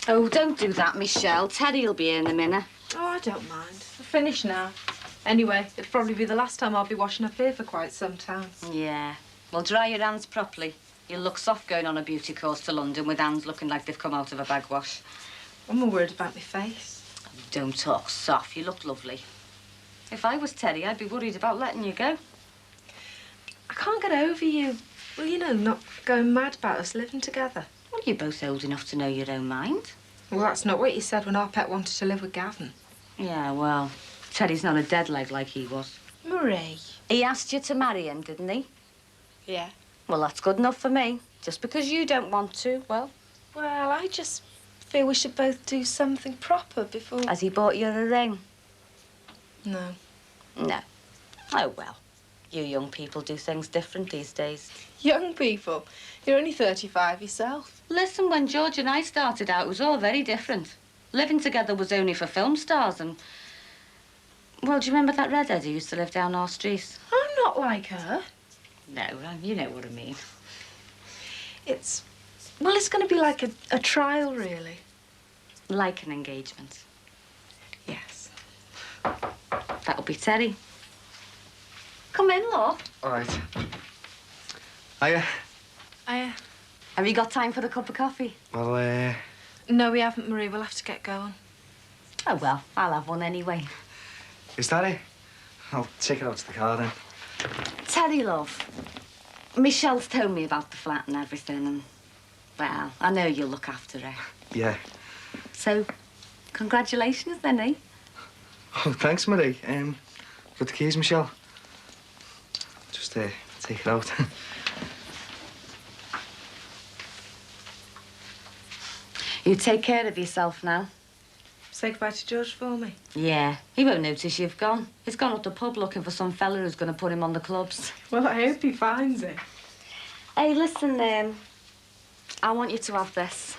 Oh, don't do that, Michelle. Teddy'll be here in a minute. Oh, I don't mind. We're finished now. Anyway, it'll probably be the last time I'll be washing up here for quite some time. Yeah. Well, dry your hands properly. You'll look soft going on a beauty course to London with hands looking like they've come out of a bag wash. I'm more worried about my face. Oh, don't talk soft. You look lovely. If I was Teddy, I'd be worried about letting you go. I can't get over you. Well, you know, not going mad about us living together. Well, you're both old enough to know your own mind. Well, that's not what you said when our pet wanted to live with Gavin. Yeah, well, Teddy's not a dead leg like he was. Marie. He asked you to marry him, didn't he? Yeah. Well, that's good enough for me. Just because you don't want to, well... Well, I just feel we should both do something proper before... Has he bought you a ring? No. No. Oh, well. You young people do things different these days. Young people? You're only 35 yourself. Listen, when George and I started out, it was all very different. Living together was only for film stars and... Well, do you remember that redhead who used to live down our street? I'm not like her. No, you know what I mean. Well, it's going to be like a trial, really. Like an engagement. Yes. That'll be Teddy. Come in, love. All right. Hiya. Have you got time for a cup of coffee? Well, No, we haven't, Marie. We'll have to get going. Oh, well, I'll have one anyway. is that it? I'll take it out to the car then. Teddy, love. Michelle's told me about the flat and everything, and, well, I know you'll look after her. Yeah. So, congratulations then, eh? Oh, thanks, Marie. Got the keys, Michelle? Just, take it out. You take care of yourself now. Say goodbye to George for me. Yeah, he won't notice you've gone. He's gone up the pub looking for some fella who's going to put him on the clubs. Well, I hope he finds it. Hey, listen, I want you to have this.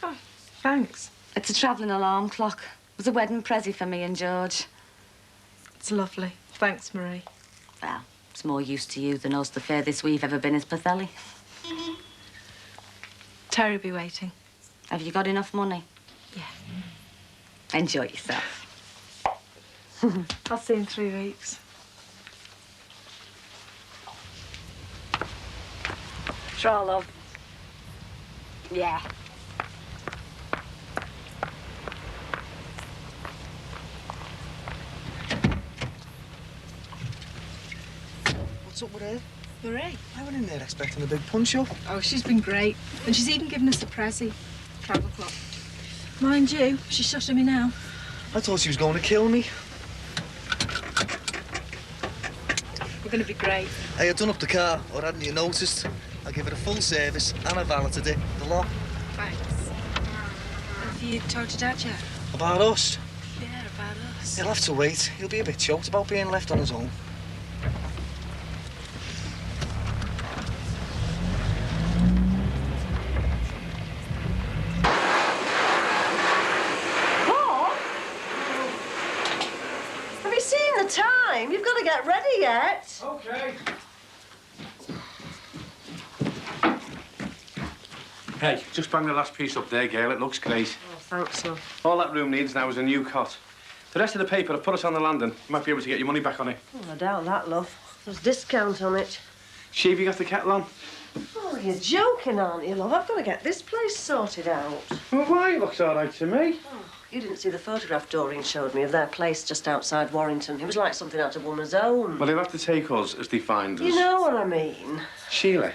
Oh, thanks. It's a travelling alarm clock. It was a wedding present for me and George. It's lovely. Thanks, Marie. Well, it's more use to you than us. The furthest we've ever been is Pathelli. Terry will be waiting. Have you got enough money? Yeah. Enjoy yourself. I'll see you in 3 weeks. Sure, love. Yeah. What's up with her? Marie. I went in there expecting a big punch-up. Oh, she's been great. And she's even given us a prezi. Travel clock. Mind you, she's shot at me now. I thought she was going to kill me. We're going to be great. Hey, I've done up the car, or hadn't you noticed? I'll give it a full service and a valeted it, the lot. Thanks. Have you talked to Dad yet? About us? Yeah, about us. He'll have to wait. He'll be a bit choked about being left on his own. Time. You've got to get ready yet. Okay. Hey, just bang the last piece up there, Gail. It looks great. Oh, thanks, love. All that room needs now is a new cot. The rest of the paper, I've put us on the landing. You might be able to get your money back on it. Oh, I doubt that, love. There's discount on it. Shiv, you got the kettle on? Oh, you're joking, aren't you, love? I've got to get this place sorted out. Well, why? It looks all right to me. Oh, you didn't see the photograph Doreen showed me of their place just outside Warrington. It was like something out of Woman's Own. Well, he'll have to take us as they find us. You know what I mean. Sheila,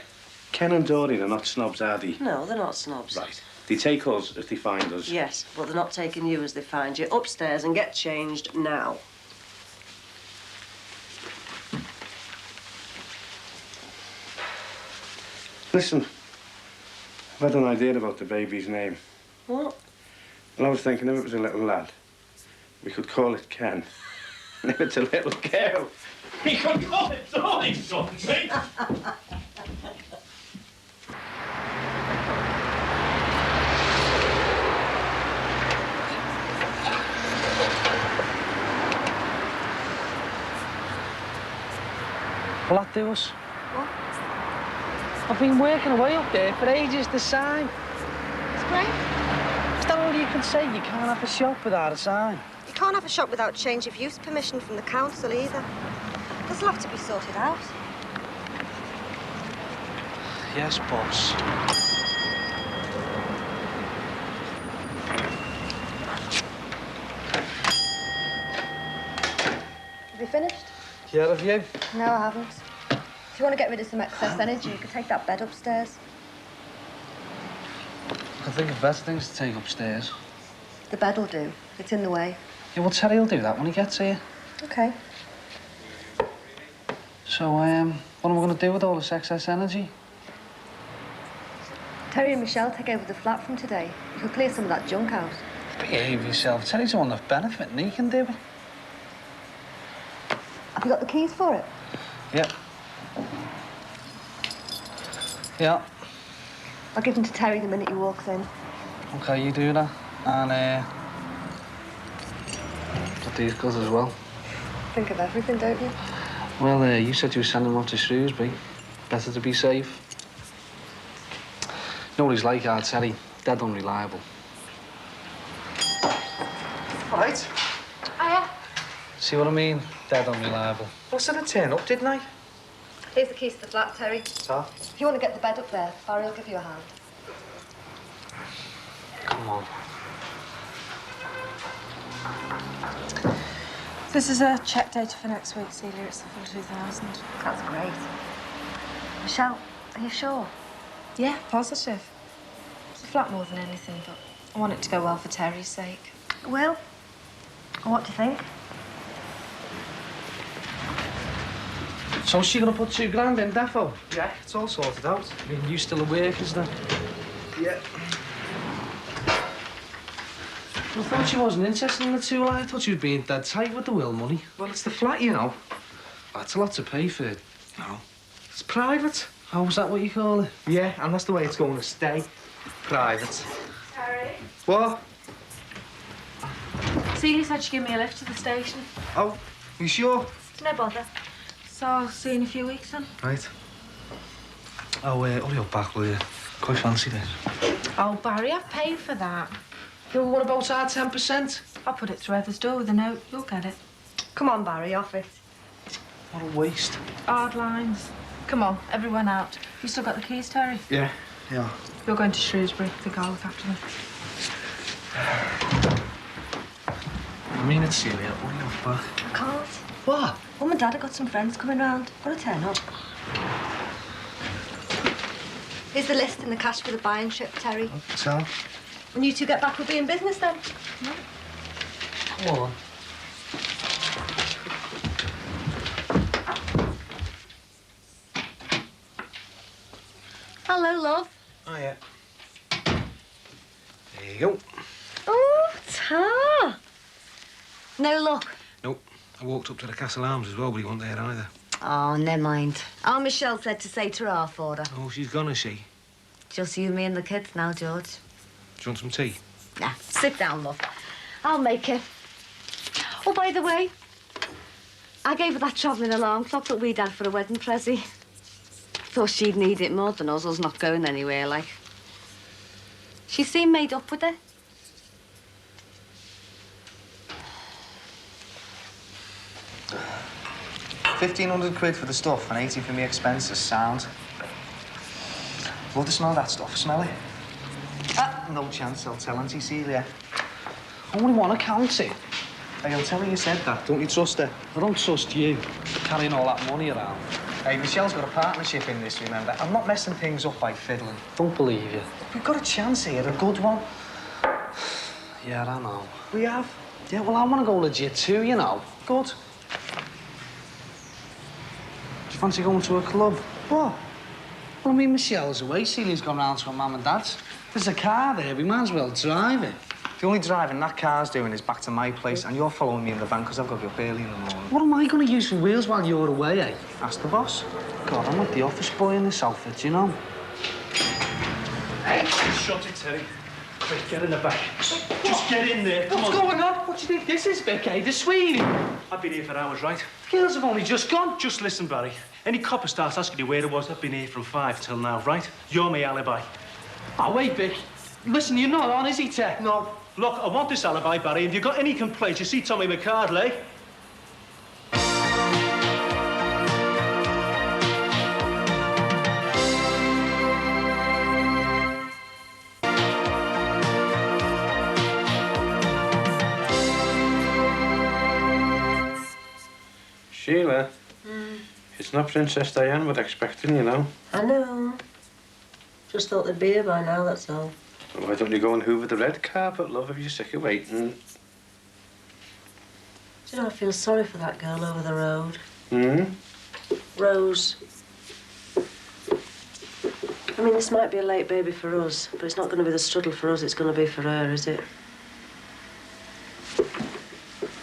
Ken and Doreen are not snobs, are they? No, they're not snobs. Right. They take us as they find us. Yes, but they're not taking you as they find you. Upstairs and get changed now. Listen, I've had an idea about the baby's name. What? Well, I was thinking if it was a little lad, we could call it Ken. And if it's a little girl, we could call it Dolly something. Will that do us? What? I've been working away up there for ages to sign. It's great. all you can say. You can't have a shop without a sign. You can't have a shop without change of use permission from the council either. This'll have to be sorted out. Yes, boss. Have you finished? Yeah, have you? No, I haven't. If you want to get rid of some excess energy, you could take that bed upstairs. I can think of better things to take upstairs. The bed'll do. It's in the way. Yeah, well, Terry will do that when he gets here. Okay. So, what am I going to do with all this excess energy? Terry and Michelle take over the flat from today. You could clear some of that junk out. Behave yourself. Terry's the one that's benefiting. He can do it. Have you got the keys for it? Yeah. Yeah. I'll give them to Terry the minute he walks in. Okay, you do that. And, got these guys as well. Think of everything, don't you? Well, you said you were sending them off to Shrewsbury. Better to be safe. You know what he's like, Terry. Dead unreliable. All right. Hiya. See what I mean? Dead unreliable. Well, I said I'd turn up, didn't I? Here's the keys to the flat, Terry. So? If you want to get the bed up there, Barry will give you a hand. Come on. This is a check date for next week, Celia. It's the full 2,000. That's great. Michelle, are you sure? Yeah, positive. It's a flat more than anything, but I want it to go well for Terry's sake. Well, what do you think? So is she going to put $2 grand in, Defo? Yeah, it's all sorted out. I mean, you still at work, is there? Yeah. I thought she wasn't interested in the two. I thought she was being dead tight with the will money. Well, it's the flat, you know. That's a lot to pay for it. No. It's private. Oh, is that what you call it? Yeah, and that's the way it's going to stay. Private. Terry? What? Celia said she'd give me a lift to the station. Oh, you sure? No bother. So I'll see you in a few weeks, then. Right. Oh, hurry up back, will you? Quite fancy this. Oh, Barry, I've paid for that. Yeah, well, what about our 10%? I'll put it through Heather's door with a note. You'll get it. Come on, Barry, off it. What a waste. Hard lines. Come on, everyone out. You still got the keys, Terry? Yeah. Yeah. You're going to Shrewsbury. I think I'll look after them. I mean it, Celia. Hurry up back. I can't. What? Mum and Dad have got some friends coming round. Got to turn up. Here's the list and the cash for the buying trip, Terry. So? When you two get back, we'll be in business then. Come on. Hello, love. Oh, yeah. There you go. Oh, Ta. No luck. Nope. I walked up to the Castle Arms as well, but he wasn't there either. Oh, never mind. Oh, Michelle said to say to her for her. Oh, she's gone, is she? Just you, me and the kids now, George. Do you want some tea? Nah, sit down, love. I'll make it. Oh, by the way, I gave her that travelling alarm clock that we'd had for a wedding pressie. Thought she'd need it more than us not going anywhere, like. She seemed made up with it. £1,500 for the stuff and 80 for me expenses. Sound. Love to smell that stuff. Smell it? Ah, no chance. I'll tell Auntie Celia. I only want to count it. Hey, I'll tell her you said that. Don't you trust her? I don't trust you, carrying all that money around. Hey, Michelle's got a partnership in this, remember? I'm not messing things up by fiddling. Don't believe you. We've got a chance here, a good one. Yeah, I know. We have. Yeah, well, I want to go legit too, you know. Good. Do you fancy going to a club? What? Well, I mean, Michelle's away. Celia's gone round to her mum and dad's. There's a car there. We might as well drive it. The only driving that car's doing is back to my place, and you're following me in the van because I've got to be up early in the morning. What am I going to use for wheels while you're away, eh? Ask the boss. God, I'm like the office boy in this outfit, you know? Hey, shut it, Terry. Quick, get in the back. Just get in there. Come What's on. going on? What do you think this is, Vicky? The Sweeney? I've been here for hours, right? The girls have only just gone. Just listen, Barry. Any copper starts asking you where it was, I've been here from 5 till now, right? You're my alibi. Oh, wait, Vic. Listen, you're not on, is he, Ted? No, Look, I want this alibi, Barry. If you've got any complaints, you see Tommy McCardley. Sheila, it's not Princess Diane we're expecting, you know. I know. Just thought they'd be here by now, that's all. Well, why don't you go and hoover the red carpet, love, if you're sick of waiting? Do you know, I feel sorry for that girl over the road. Rose. I mean, this might be a late baby for us, but it's not going to be the struggle for us, it's going to be for her, is it?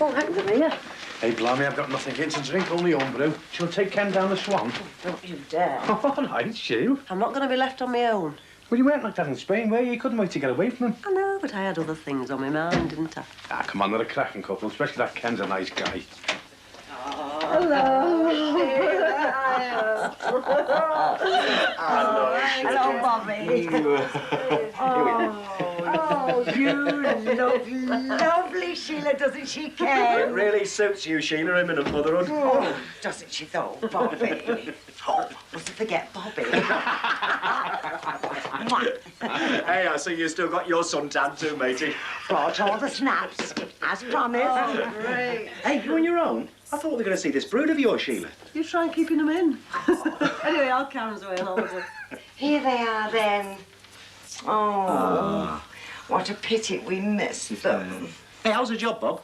Oh, heck, they're here. Hey, blimey, I've got nothing in to drink, only homebrew. Shall I take Ken down the Swan? Don't you dare. All right, Sheila. I'm not going to be left on my own. Well, you weren't like that in Spain, were you? You couldn't wait to get away from him. I know, but I had other things on my mind, didn't I? Ah, come on, they're a cracking couple, especially that Ken's a nice guy. Hello, Bobby. Oh, you lovely Sheila, doesn't she, Ken? It really suits you, Sheila, him and motherhood. Oh, doesn't she though, Bobby? Oh, mustn't forget Bobby. Hey, I see you still got your suntan too, matey. Brought all the snaps, as promised. Oh, great. Hey, you on your own? I thought we were going to see this brood of yours, Sheila. You try and keeping them in. Anyway, I'll Karen's away on holiday. Here they are then. Oh, what a pity we missed them. Hey, how's the job, Bob?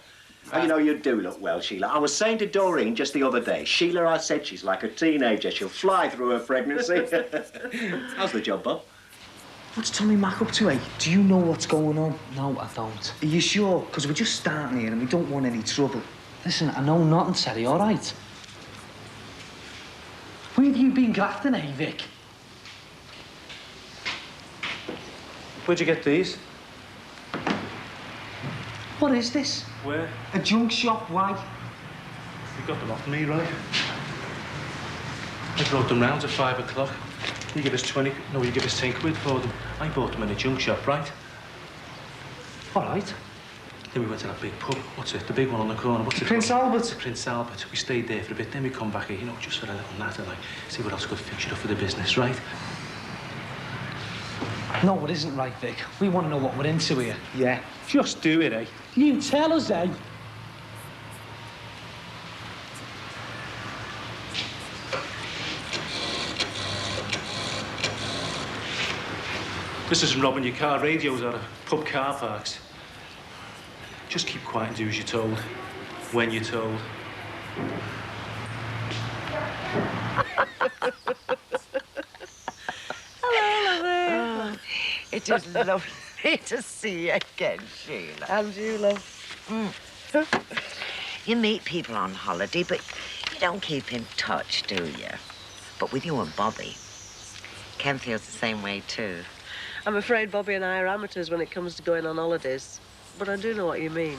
Oh, you know, you do look well, Sheila. I was saying to Doreen just the other day, Sheila, I said she's like a teenager. She'll fly through her pregnancy. How's the job, Bob? What's Tommy Mac up to, eh? Do you know what's going on? No, I don't. Are you sure? Because we're just starting here and we don't want any trouble. Listen, I know nothing, Terry, all right? Where have you been grafting, eh, Vic? Where'd you get these? What is this? Where? A junk shop, why? You got them off me, right? I brought them round at 5 o'clock. You give us 20... No, you give us 10 quid for them. I bought them in a junk shop, right? All right. Then we went to that big pub. What's it? The big one on the corner. What's it Prince called? Albert. Prince Albert. We stayed there for a bit. Then we come back here, you know, just for a little natter, like, see what else could fix it up for the business, right? No, it isn't right, Vic. We want to know what we're into here. Yeah. Just do it, eh? You tell us, eh? This isn't robbing your car radios out of pub car parks. Just keep quiet and do as you're told, when you're told. Hello, it is lovely to see you again, Sheila. And you, love. You meet people on holiday, but you don't keep in touch, do you? But with you and Bobby, Ken feels the same way, too. I'm afraid Bobby and I are amateurs when it comes to going on holidays. But I do know what you mean.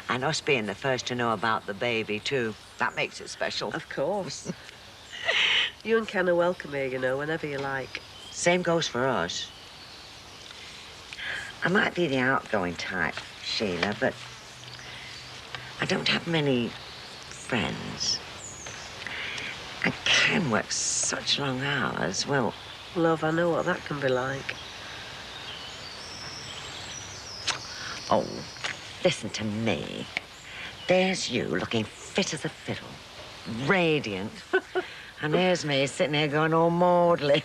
And us being the first to know about the baby, too. That makes it special. Of course. You and Ken are welcome here, you know, whenever you like. Same goes for us. I might be the outgoing type, Sheila, but I don't have many friends. And Ken works such long hours, well... Love, I know what that can be like. Oh, listen to me. There's you looking fit as a fiddle, radiant. And there's me sitting here going all maudlin.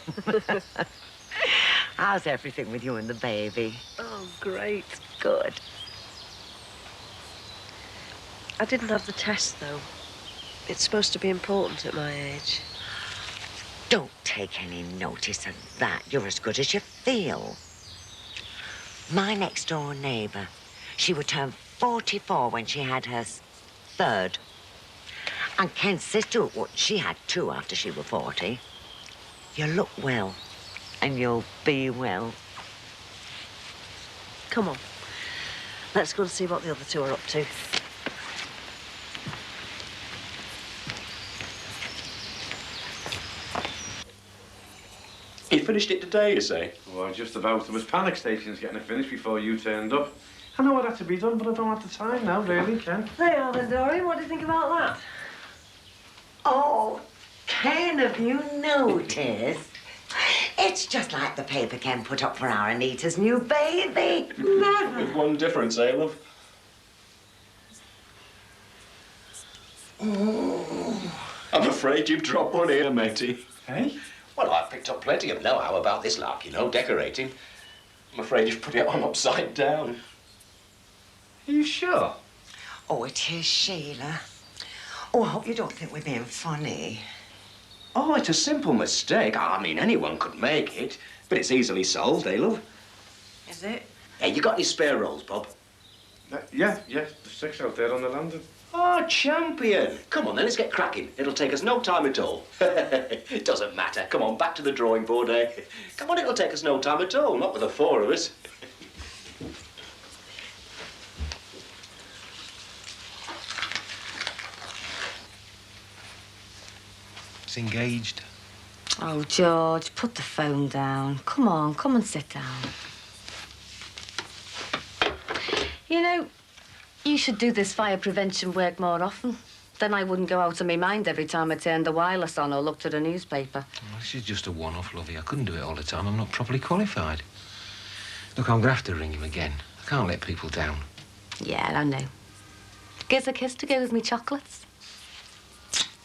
How's everything with you and the baby? Oh, great. Good. I didn't have the test, though. It's supposed to be important at my age. Don't take any notice of that. You're as good as you feel. My next-door neighbour, she would turn 44 when she had her third. And Ken's sister, well, she had 2 after she was 40. You look well, and you'll be well. Come on. Let's go and see what the other 2 are up to. You finished it today, you say? Well, just about. There was panic stations getting it finished before you turned up. I know what had to be done, but I don't have the time now, really, Ken. There you are then, Doreen. What do you think about that? Oh, Ken, have you noticed? It's just like the paper Ken put up for our Anita's new baby. Never. With one difference, eh, love? I'm afraid you've dropped one here, matey. Hey? Well, I've picked up plenty of know-how about this lark, you know, decorating. I'm afraid you've put it on upside down. Are you sure? Oh, it is, Sheila. Oh, I hope you don't think we're being funny. Oh, it's a simple mistake. I mean, anyone could make it, but it's easily solved, eh, love? Is it? Hey, you got any spare rolls, Bob? Yeah, there's 6 out there on the landing. Oh, champion. Come on, then, let's get cracking. It'll take us no time at all. It doesn't matter. Come on, back to the drawing board, eh? Come on, it'll take us no time at all, not with the 4 of us. It's engaged. Oh, George, put the phone down. Come on, come and sit down. You know, you should do this fire prevention work more often. Then I wouldn't go out of my mind every time I turned the wireless on or looked at a newspaper. Well, this is just a one-off, Lovey. I couldn't do it all the time. I'm not properly qualified. Look, I'm going to have to ring him again. I can't let people down. Yeah, I know. Gives a kiss to go with me chocolates.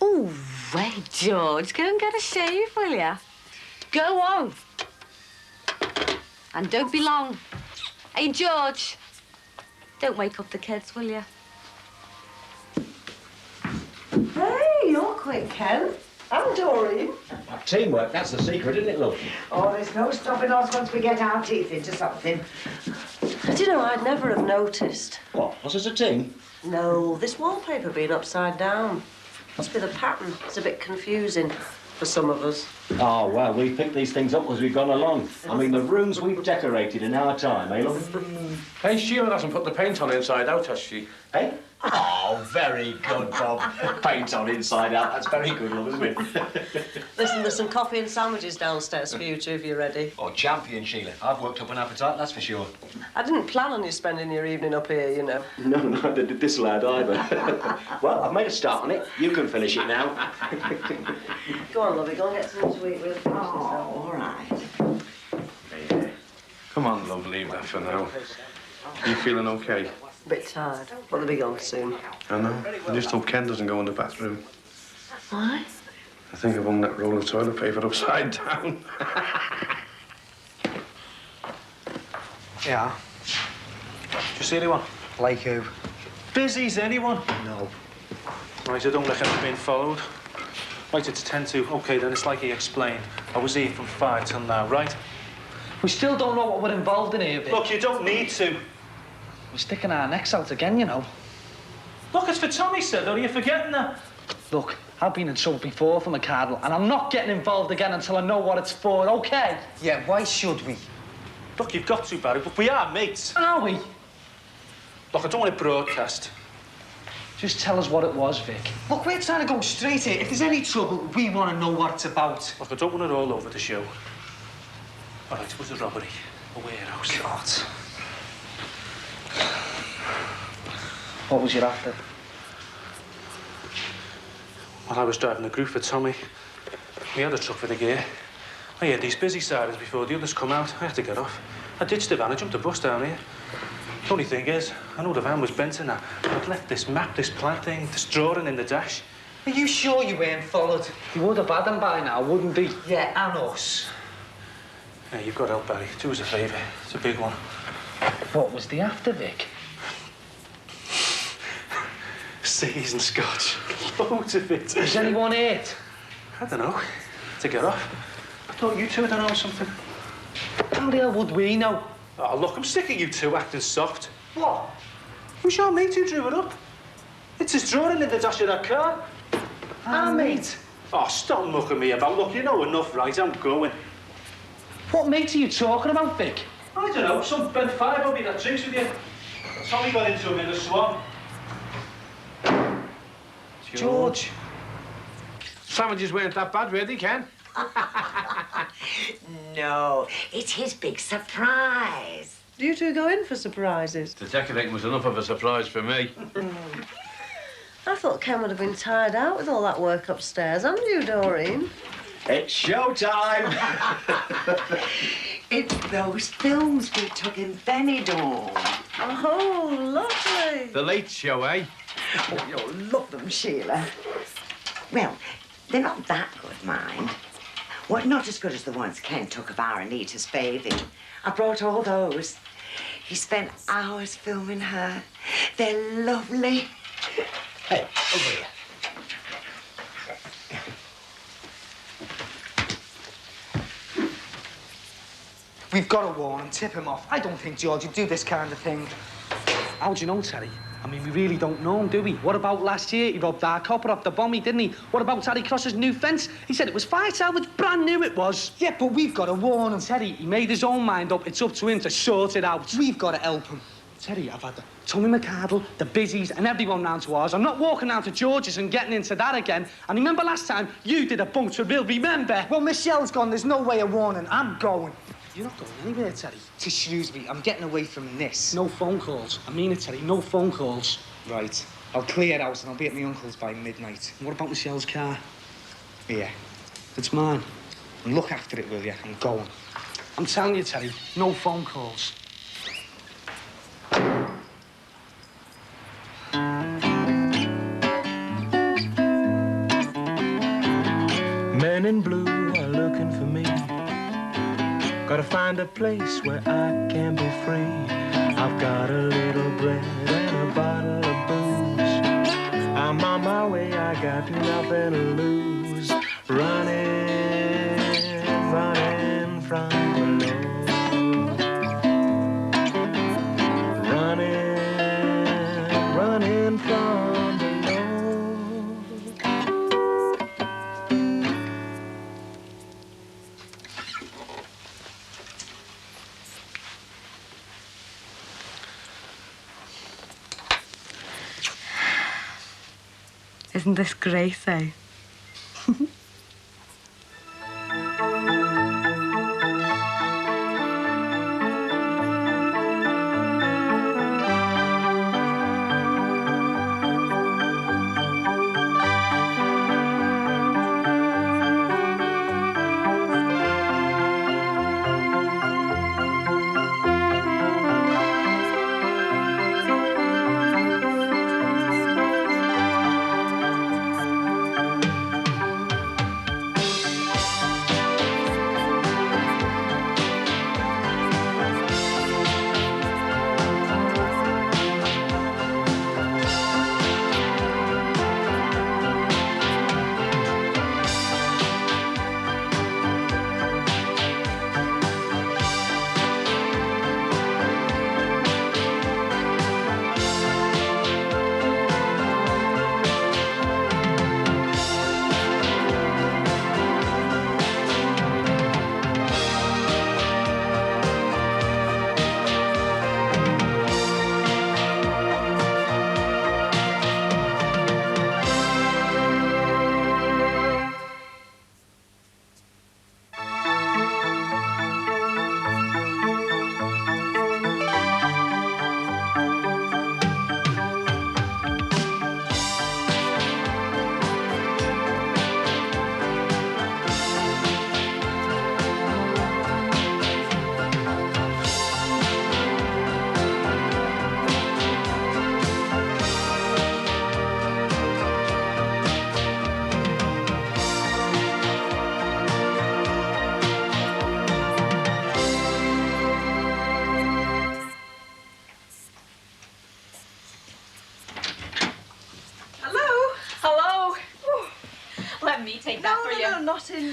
Oh, wait, George, go and get a shave, will ya? Go on. And don't be long. Hey, George, don't wake up the kids, will ya? Hey, you're quick, Ken. And Doreen. Teamwork, that's the secret, isn't it, love? Oh, there's no stopping us once we get our teeth into something. Do you know, I'd never have noticed. What, us as a team? No, this wallpaper being upside down. Must be the pattern. It's a bit confusing for some of us. Oh, well, we've picked these things up as we've gone along. I mean, the rooms we've decorated in our time, eh, love? Hey, Sheila hasn't put the paint on inside out, has she? Hey? Oh, very good, Bob. Paint on inside out. That's very good, love, isn't it? Listen, there's some coffee and sandwiches downstairs for you two if you're ready. Oh, champion, Sheila. I've worked up an appetite, that's for sure. I didn't plan on you spending your evening up here, you know. No, neither did this lad either. Well, I've made a start on it. You can finish it now. Go on, lovey, go and get some sweet. We'll finish this up. All right. Come on, love, leave that for now. You feeling okay? A bit tired, but they'll be gone soon. I know. I just hope Ken doesn't go in the bathroom. Why? I think I've hung that roll of toilet paper upside down. Yeah. Did you see anyone? Like who? Busy's anyone? No. Right, I don't reckon I've been followed. Right, it's 10 to. OK, then it's like he explained. I was here from 5 till now, right? We still don't know what we're involved in here, Vic. Look, you don't need to. We're sticking our necks out again, you know. Look, it's for Tommy, sir, though. Are you forgetting that? Look, I've been in trouble before from a cardinal, and I'm not getting involved again until I know what it's for, OK? Yeah, why should we? Look, you've got to, Barry, but we are mates. Are we? Look, I don't want it broadcast. Just tell us what it was, Vic. Look, we're trying to go straight here. If there's any trouble, we want to know what it's about. Look, I don't want it all over the show. All right, it was a robbery. A warehouse. God. What was you after? Well, I was driving the group for Tommy. We had a truck for the gear. I heard these busy sirens before the others come out. I had to get off. I ditched the van. I jumped the bus down here. The only thing is, I know the van was bent in that. I'd left this map, this plan thing, this drawing in the dash. Are you sure you weren't followed? He would have had them by now, wouldn't he? Yeah, and us. Yeah, you've got help, Barry. Do us a favour. It's a big one. What was the after, Vic? Seasoned scotch. Loads of it. Is anyone hurt? I don't know. To get off. I thought you two would know something. How the hell would we know? Oh, look, I'm sick of you two acting soft. What? It was your mate who drew it up. It's his drawing in the dash of that car. Our mate? Oh, stop mucking me about. Look, you know enough, right? I'm going. What mate are you talking about, Vic? I don't know, some bent fire bobby that drinks with you. Tommy got into him in the Swan. George. Sandwiches weren't that bad, really, Ken? No, it's his big surprise. Do you two go in for surprises? The decorating was enough of a surprise for me. I thought Ken would have been tired out with all that work upstairs, haven't you, Doreen? It's showtime! It's those films we took in Benidorm. Oh, lovely. The late show, eh? Oh, you'll love them, Sheila. Well, they're not that good, mind. Well, not as good as the ones Ken took of our Anita's bathing. I brought all those. He spent hours filming her. They're lovely. Hey, over here. We've got to warn him, tip him off. I don't think George would do this kind of thing. How do you know, Terry? I mean, we really don't know him, do we? What about last year? He robbed our copper off the bommy, didn't he? What about Terry Cross's new fence? He said it was fire salvage, brand new it was. Yeah, but we've got to warn him. Terry, he made his own mind up. It's up to him to sort it out. We've got to help him. Terry, I've had the Tommy McCardle, the Bizzies, and everyone round to ours. I'm not walking down to George's and getting into that again. And remember last time, you did a bunch of Bill, remember? Well, Michelle's gone. There's no way of warning. I'm going. You're not going anywhere, Terry. To Shrewsbury. I'm getting away from this. No phone calls. I mean it, Terry, no phone calls. Right. I'll clear it out and I'll be at my uncle's by midnight. And what about Michelle's car? Here. It's mine. And look after it, will you? I'm going. I'm telling you, Terry, no phone calls. Men in blue are looking for me. Gotta find a place where I can be free. I've got a little bread and a bottle of booze. I'm on my way, I got nothing to lose. Running, running from the Lord. Running, running from the Isn't this great, eh?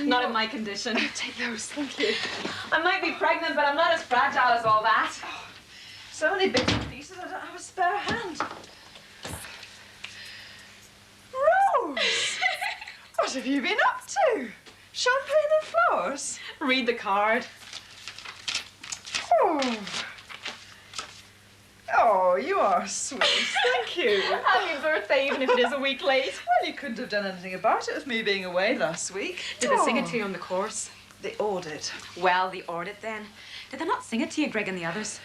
Not in my condition. Take those, thank you. I might be pregnant, but I'm not as fragile as all that. Oh, so many bits and pieces, I don't have a spare hand. Rose! What have you been up to? Champagne and flowers? Read the card. Oh. Oh, you are sweet. Thank you. Happy birthday, even if it is a week late. Well, you couldn't have done anything about it with me being away last week. Did they sing it to you on the course? The audit. Well, the audit then. Did they not sing it to you, Greg and the others?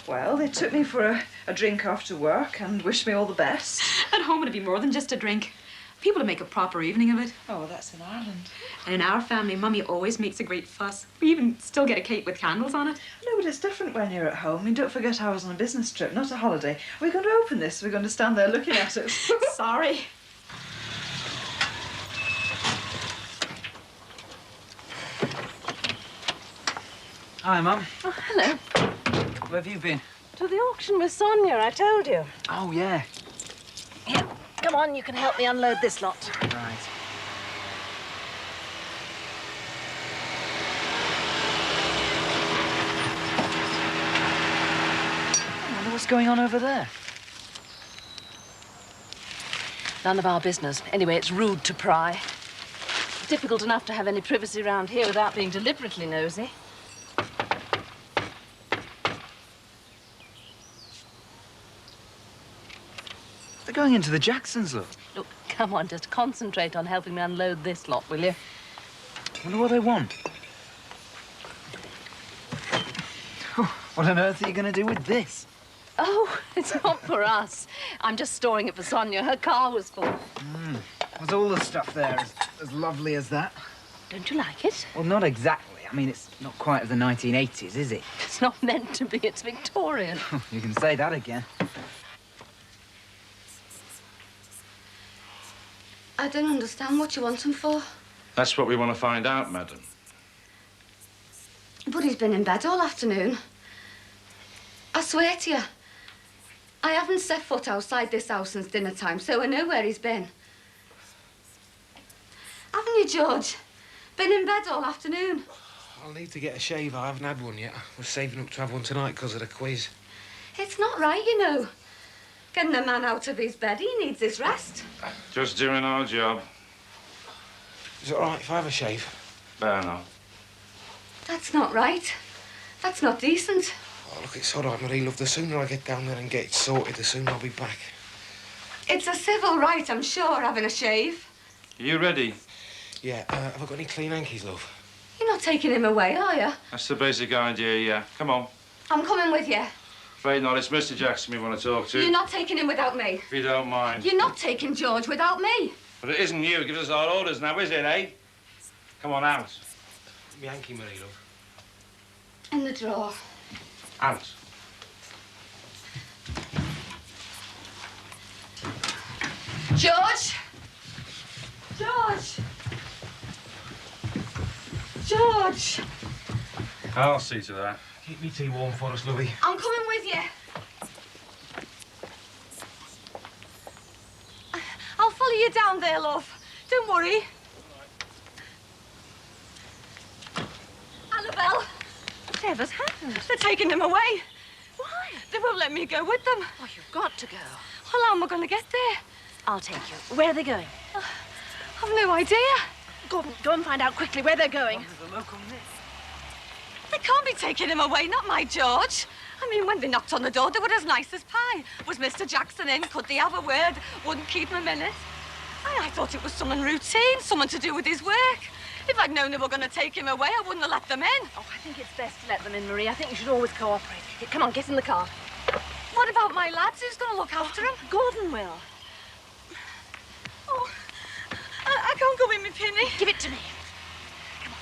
Well, they took me for a drink after work and wished me all the best. At home it'd be more than just a drink. People would make a proper evening of it. Oh, well, that's in Ireland. And in our family, Mummy always makes a great fuss. We even still get a cake with candles on it. No, but it's different when you're at home. I mean, don't forget I was on a business trip, not a holiday. We're going to open this. We're going to stand there looking at it. Sorry. Hi, Mum. Oh, hello. Where have you been? To the auction with Sonia, I told you. Oh, yeah. Here, come on, you can help me unload this lot. Right. I wonder what's going on over there. None of our business. Anyway, it's rude to pry. Difficult enough to have any privacy around here without being deliberately nosy. They're going into the Jacksons, look. Look, come on, just concentrate on helping me unload this lot, will you? I wonder what they want. What on earth are you going to do with this? Oh, it's not for us. I'm just storing it for Sonia. Her car was full. Was all the stuff there as lovely as that? Don't you like it? Well, not exactly. I mean, it's not quite of the 1980s, is it? It's not meant to be. It's Victorian. You can say that again. I don't understand what you want him for. That's what we want to find out, madam. But he's been in bed all afternoon. I swear to you, I haven't set foot outside this house since dinner time, so I know where he's been. Haven't you, George? Been in bed all afternoon. I'll need to get a shave. I haven't had one yet. I was saving up to have one tonight because of the quiz. It's not right, you know. Getting a man out of his bed, he needs his rest. Just doing our job. Is it all right if I have a shave? Better not. That's not right. That's not decent. Oh, look, it's all right, Marie, love. The sooner I get down there and get it sorted, the sooner I'll be back. It's a civil right, I'm sure, having a shave. Are you ready? Yeah, have I got any clean hankies, love? You're not taking him away, are you? That's the basic idea, yeah. Come on. I'm coming with you. Afraid not. It's Mr. Jackson we want to talk to. You're not taking him without me. If you don't mind. You're not taking George without me. But it isn't you who gives us our orders now, is it, eh? Come on, out. Me hanky, Marie, love. In the drawer. Out. George! George! George! I'll see to that. Keep me tea warm for us, Louie. I'm coming with you. I'll follow you down there, love. Don't worry. Annabelle. Whatever's happened? They're taking him away. Why? They won't let me go with them. Oh, you've got to go. Well, how am I going to get there? I'll take you. Where are they going? I've no idea. Gordon, go and find out quickly where they're going. They can't be taking him away, not my George. I mean, when they knocked on the door, they were as nice as pie. Was Mr. Jackson in? Could they have a word? Wouldn't keep him a minute. I thought it was something routine, something to do with his work. If I'd known they were going to take him away, I wouldn't have let them in. Oh, I think it's best to let them in, Marie. I think you should always cooperate. Here, come on, get in the car. What about my lads? Who's going to look after him? Gordon will. Oh, I can't go in, me Penny. Give it to me. Come on.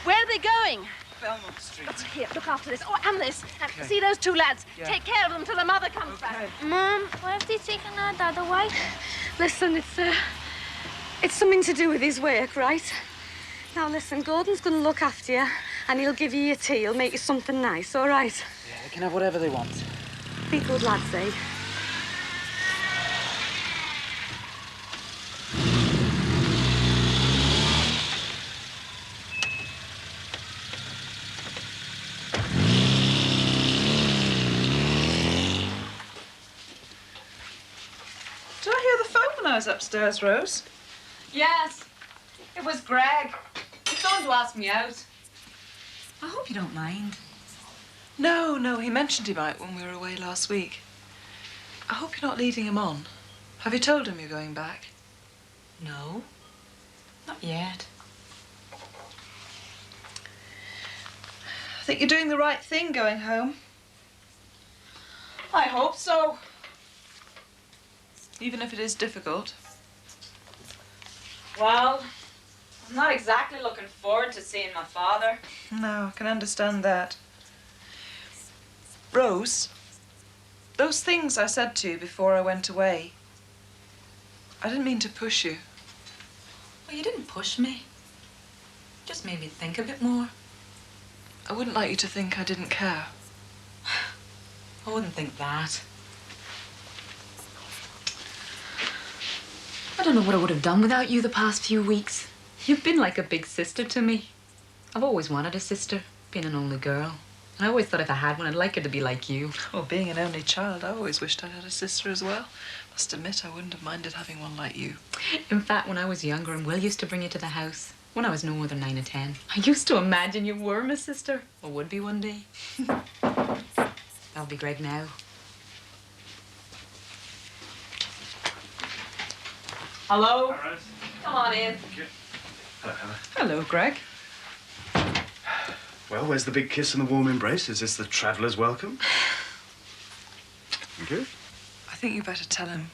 Where are they going? Belmont Street. Oh, here, look after this. Oh, and this. And see those two lads? Yeah. Take care of them till the mother comes back. Mum, why have they taken our dad away? Listen, it's something to do with his work, right? Now, listen, Gordon's going to look after you, and he'll give you your tea. He'll make you something nice, all right? Yeah, they can have whatever they want. Be good lads, eh? Did I hear the phone when I was upstairs, Rose? Yes. It was Greg. He's phoned to ask me out. I hope you don't mind. No, he mentioned he might when we were away last week. I hope you're not leading him on. Have you told him you're going back? No. Not yet. I think you're doing the right thing going home. I hope so. Even if it is difficult. Well, I'm not exactly looking forward to seeing my father. No, I can understand that. Rose, those things I said to you before I went away, I didn't mean to push you. Well, you didn't push me. Just made me think a bit more. I wouldn't like you to think I didn't care. I wouldn't think that. I don't know what I would have done without you the past few weeks. You've been like a big sister to me. I've always wanted a sister, being an only girl. And I always thought if I had one, I'd like her to be like you. Well, being an only child, I always wished I had a sister as well. Must admit, I wouldn't have minded having one like you. In fact, when I was younger and Will used to bring you to the house, when I was no more than 9 or 10, I used to imagine you were my sister, or would be one day. That'll be Greg now. Hello? Come on in. Hello, Heather. Hello, Greg. Well, where's the big kiss and the warm embrace? Is this the traveller's welcome? Thank you. I think you better tell him.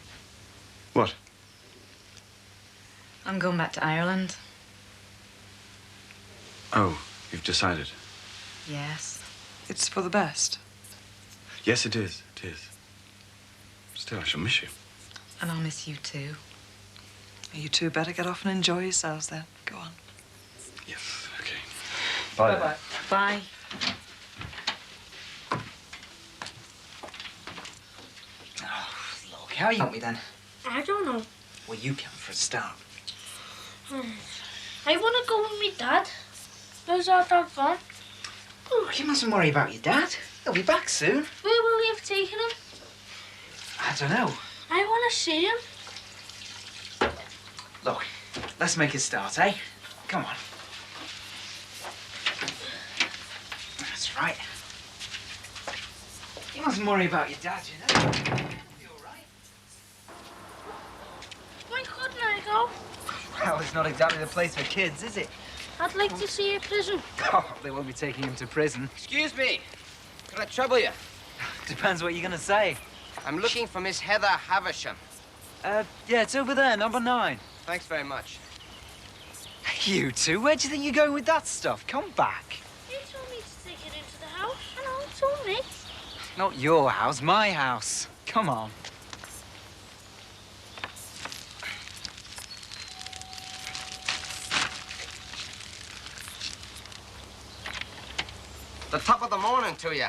What? I'm going back to Ireland. Oh, you've decided. Yes. It's for the best. Yes, it is. It is. Still, I shall miss you. And I'll miss you too. You two better get off and enjoy yourselves then. Go on. Yes, okay. Bye-bye. Bye. Oh, look, how you want me then? I don't know. Well, you can for a start. I want to go with me dad. Does that have fun? Oh, you mustn't worry about your dad. He'll be back soon. Where will you have taken him? I don't know. I want to see him. Look, let's make a start, eh? Come on. That's right. You mustn't worry about your dad, you know. You're all right. Why couldn't I go? Well, it's not exactly the place for kids, is it? I'd like to see a prison. Oh, they won't be taking him to prison. Excuse me. Can I trouble you? Depends what you're gonna say. I'm looking for Miss Heather Havisham. Yeah, it's over there, number 9. Thanks very much. You two, where do you think you're going with that stuff? Come back. You told me to take it into the house. I know, you told me. Not your house, my house. Come on. The top of the morning to you.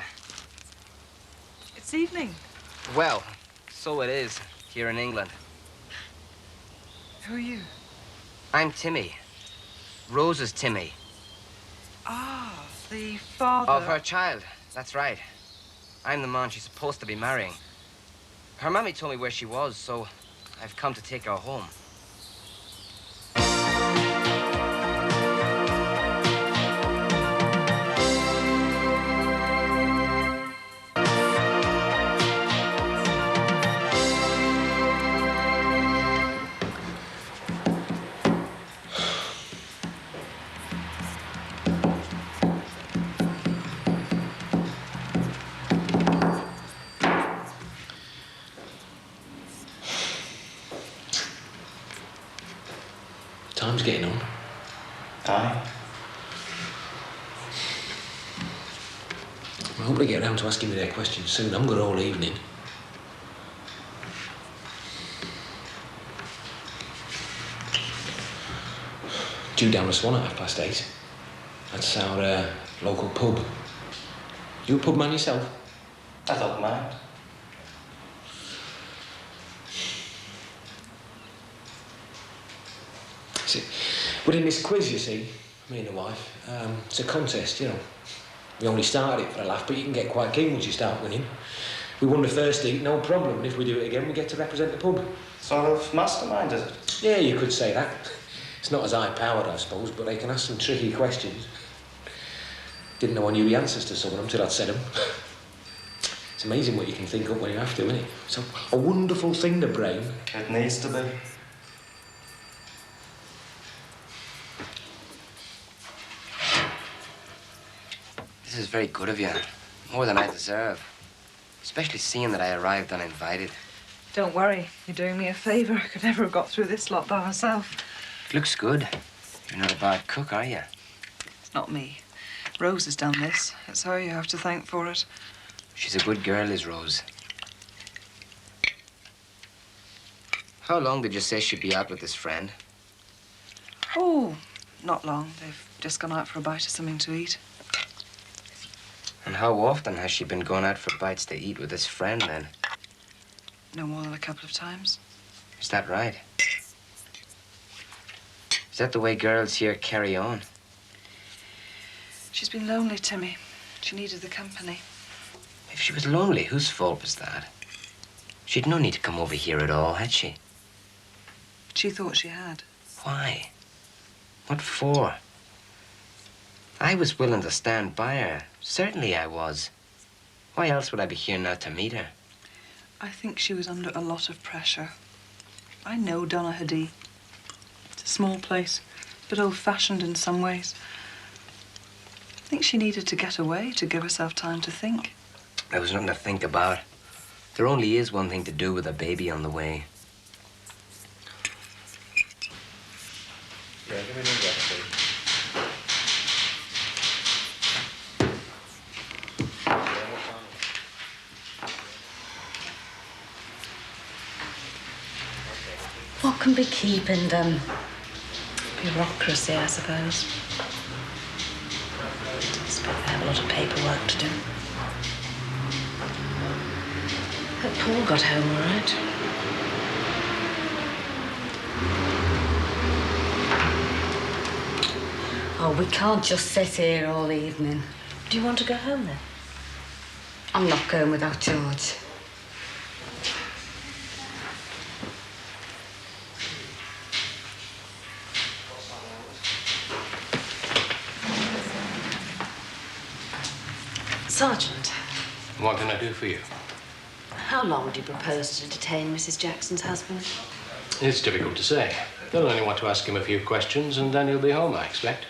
It's evening. Well, so it is here in England. Who are you? I'm Timmy. Rose's Timmy. Ah, the father... Of her child. That's right. I'm the man she's supposed to be marrying. Her mammy told me where she was, so I've come to take her home. Time's getting on. Aye. I hope they get round to asking me their questions soon. I'm good all evening. Due down the Swan at 8:30. That's our local pub. You a pub man yourself? I don't mind. See, within this quiz, you see, me and the wife, it's a contest, you know. We only started it for a laugh, but you can get quite keen once you start winning. We won the first heat, no problem. If we do it again, we get to represent the pub. Sort of mastermind, is it? Yeah, you could say that. It's not as high-powered, I suppose, but they can ask some tricky questions. Didn't know I knew the answers to some of them till I'd said them. It's amazing what you can think up when you have to, isn't it? It's a wonderful thing, the brain. It needs to be. This is very good of you. More than I deserve. Especially seeing that I arrived uninvited. Don't worry, you're doing me a favour. I could never have got through this lot by myself. It looks good. You're not a bad cook, are you? It's not me. Rose has done this. It's her you have to thank for it. She's a good girl, is Rose. How long did you say she'd be out with this friend? Oh, not long. They've just gone out for a bite of something to eat. And how often has she been going out for bites to eat with this friend, then? No more than a couple of times. Is that right? Is that the way girls here carry on? She's been lonely, Timmy. She needed the company. If she was lonely, whose fault was that? She'd no need to come over here at all, had she? She thought she had. Why? What for? I was willing to stand by her. Certainly I was. Why else would I be here now to meet her? I think she was under a lot of pressure. I know Donaghadee. It's a small place, a bit old-fashioned in some ways. I think she needed to get away, to give herself time to think. There was nothing to think about. There only is one thing to do with a baby on the way. Yeah, give me an index, please. What can be keeping them? Bureaucracy, I suppose. I suppose they have a lot of paperwork to do. But Paul got home all right. Oh, we can't just sit here all evening. Do you want to go home, then? I'm not going without George. Sergeant, What can I do for you? how long do you propose to detain Mrs. Jackson's husband? It's difficult to say. They'll only want to ask him a few questions, and then he'll be home, I expect.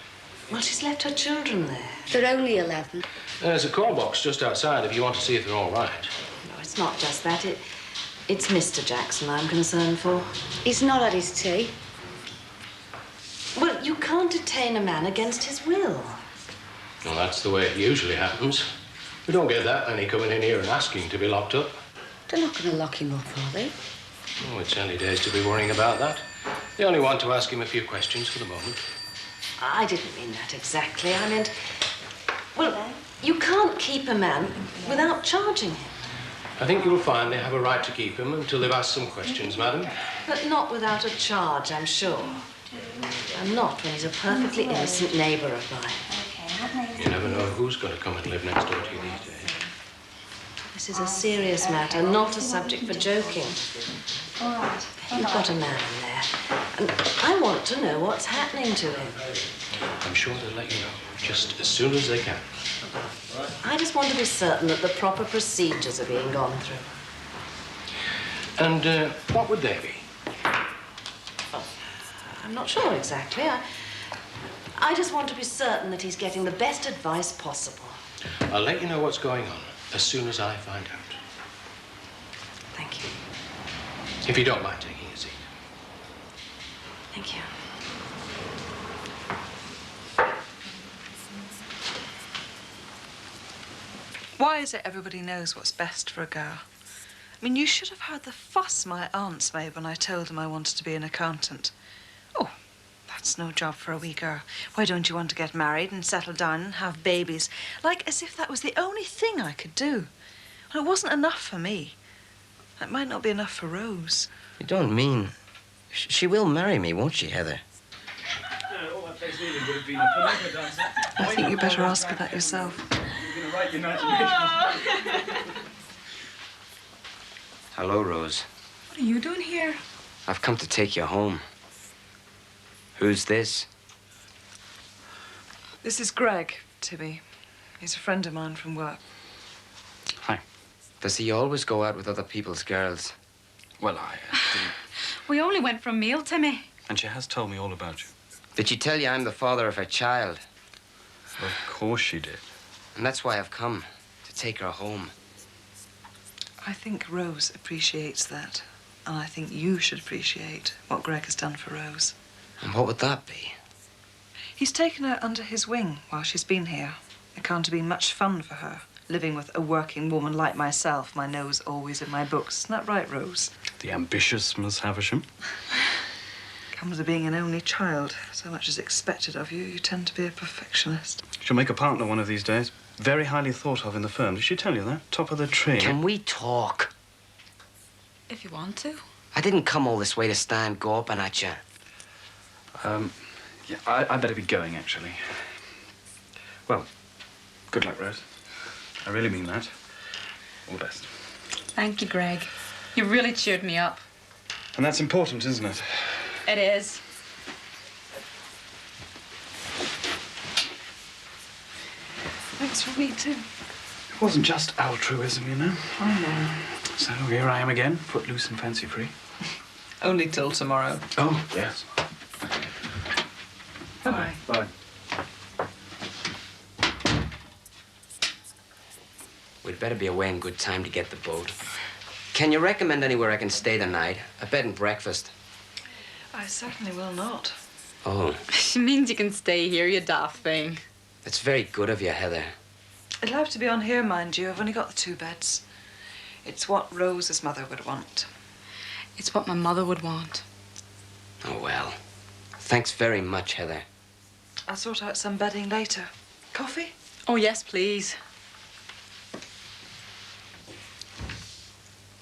Well, she's left her children there. They're only 11. There's a call box just outside if you want to see if they're all right. No, it's not just that. It's Mr. Jackson I'm concerned for. He's not had his tea. Well, you can't detain a man against his will. Well, that's the way it usually happens. We don't get that many coming in here and asking to be locked up. They're not going to lock him up, are they? Oh, it's early days to be worrying about that. They only want to ask him a few questions for the moment. I didn't mean that exactly. I meant, well, you can't keep a man without charging him. I think you'll find they have a right to keep him until they've asked some questions, madam. But not without a charge, I'm sure. And not when he's a perfectly innocent neighbour of mine. You never know who's going to come and live next door to you these days. This is a serious matter, not a subject for joking. You've got a man in there, and I want to know what's happening to him. I'm sure they'll let you know just as soon as they can. I just want to be certain that the proper procedures are being gone through. And what would they be? I'm not sure exactly. I just want to be certain that he's getting the best advice possible. I'll let you know what's going on as soon as I find out. Thank you. If you don't mind taking a seat. Thank you. Why is it everybody knows what's best for a girl? I mean, you should have heard the fuss my aunts made when I told them I wanted to be an accountant. Oh, that's no job for a wee girl. Why don't you want to get married and settle down and have babies? Like as if that was the only thing I could do. Well, it wasn't enough for me. It might not be enough for Rose. You don't mean... She will marry me, won't she, Heather? I think you better ask her that yourself. Hello, Rose. What are you doing here? I've come to take you home. Who's this? This is Greg, Tibby. He's a friend of mine from work. Hi. Does he always go out with other people's girls? Well, I didn't. We only went for a meal, Timmy. And she has told me all about you. Did she tell you I'm the father of her child? Of course she did. And that's why I've come, to take her home. I think Rose appreciates that. And I think you should appreciate what Greg has done for Rose. And what would that be? He's taken her under his wing while she's been here. It can't have been much fun for her, living with a working woman like myself, my nose always in my books. Isn't that right, Rose? The ambitious Miss Havisham. Comes of being an only child. So much is expected of you, you tend to be a perfectionist. She'll make a partner one of these days. Very highly thought of in the firm. Did she tell you that? Top of the tree. Can we talk? If you want to. I didn't come all this way to stand gawping at you. Yeah, I better be going, actually. Well, good luck, Rose. I really mean that. All the best. Thank you, Greg. You really cheered me up. And that's important, isn't it? It is. Thanks for me, too. It wasn't just altruism, you know. I know. So here I am again, footloose and fancy-free. Only till tomorrow. Oh, yes. Bye-bye. Bye. We'd better be away in good time to get the boat. Can you recommend anywhere I can stay the night? A bed and breakfast. I certainly will not. Oh, She means you can stay here, you daft thing. that's very good of you, Heather. It'll have to be on here, mind you. I've only got the 2 beds. It's what Rose's mother would want. It's what my mother would want. Oh, well. Thanks very much, Heather. I'll sort out some bedding later. Coffee? Oh, yes, please.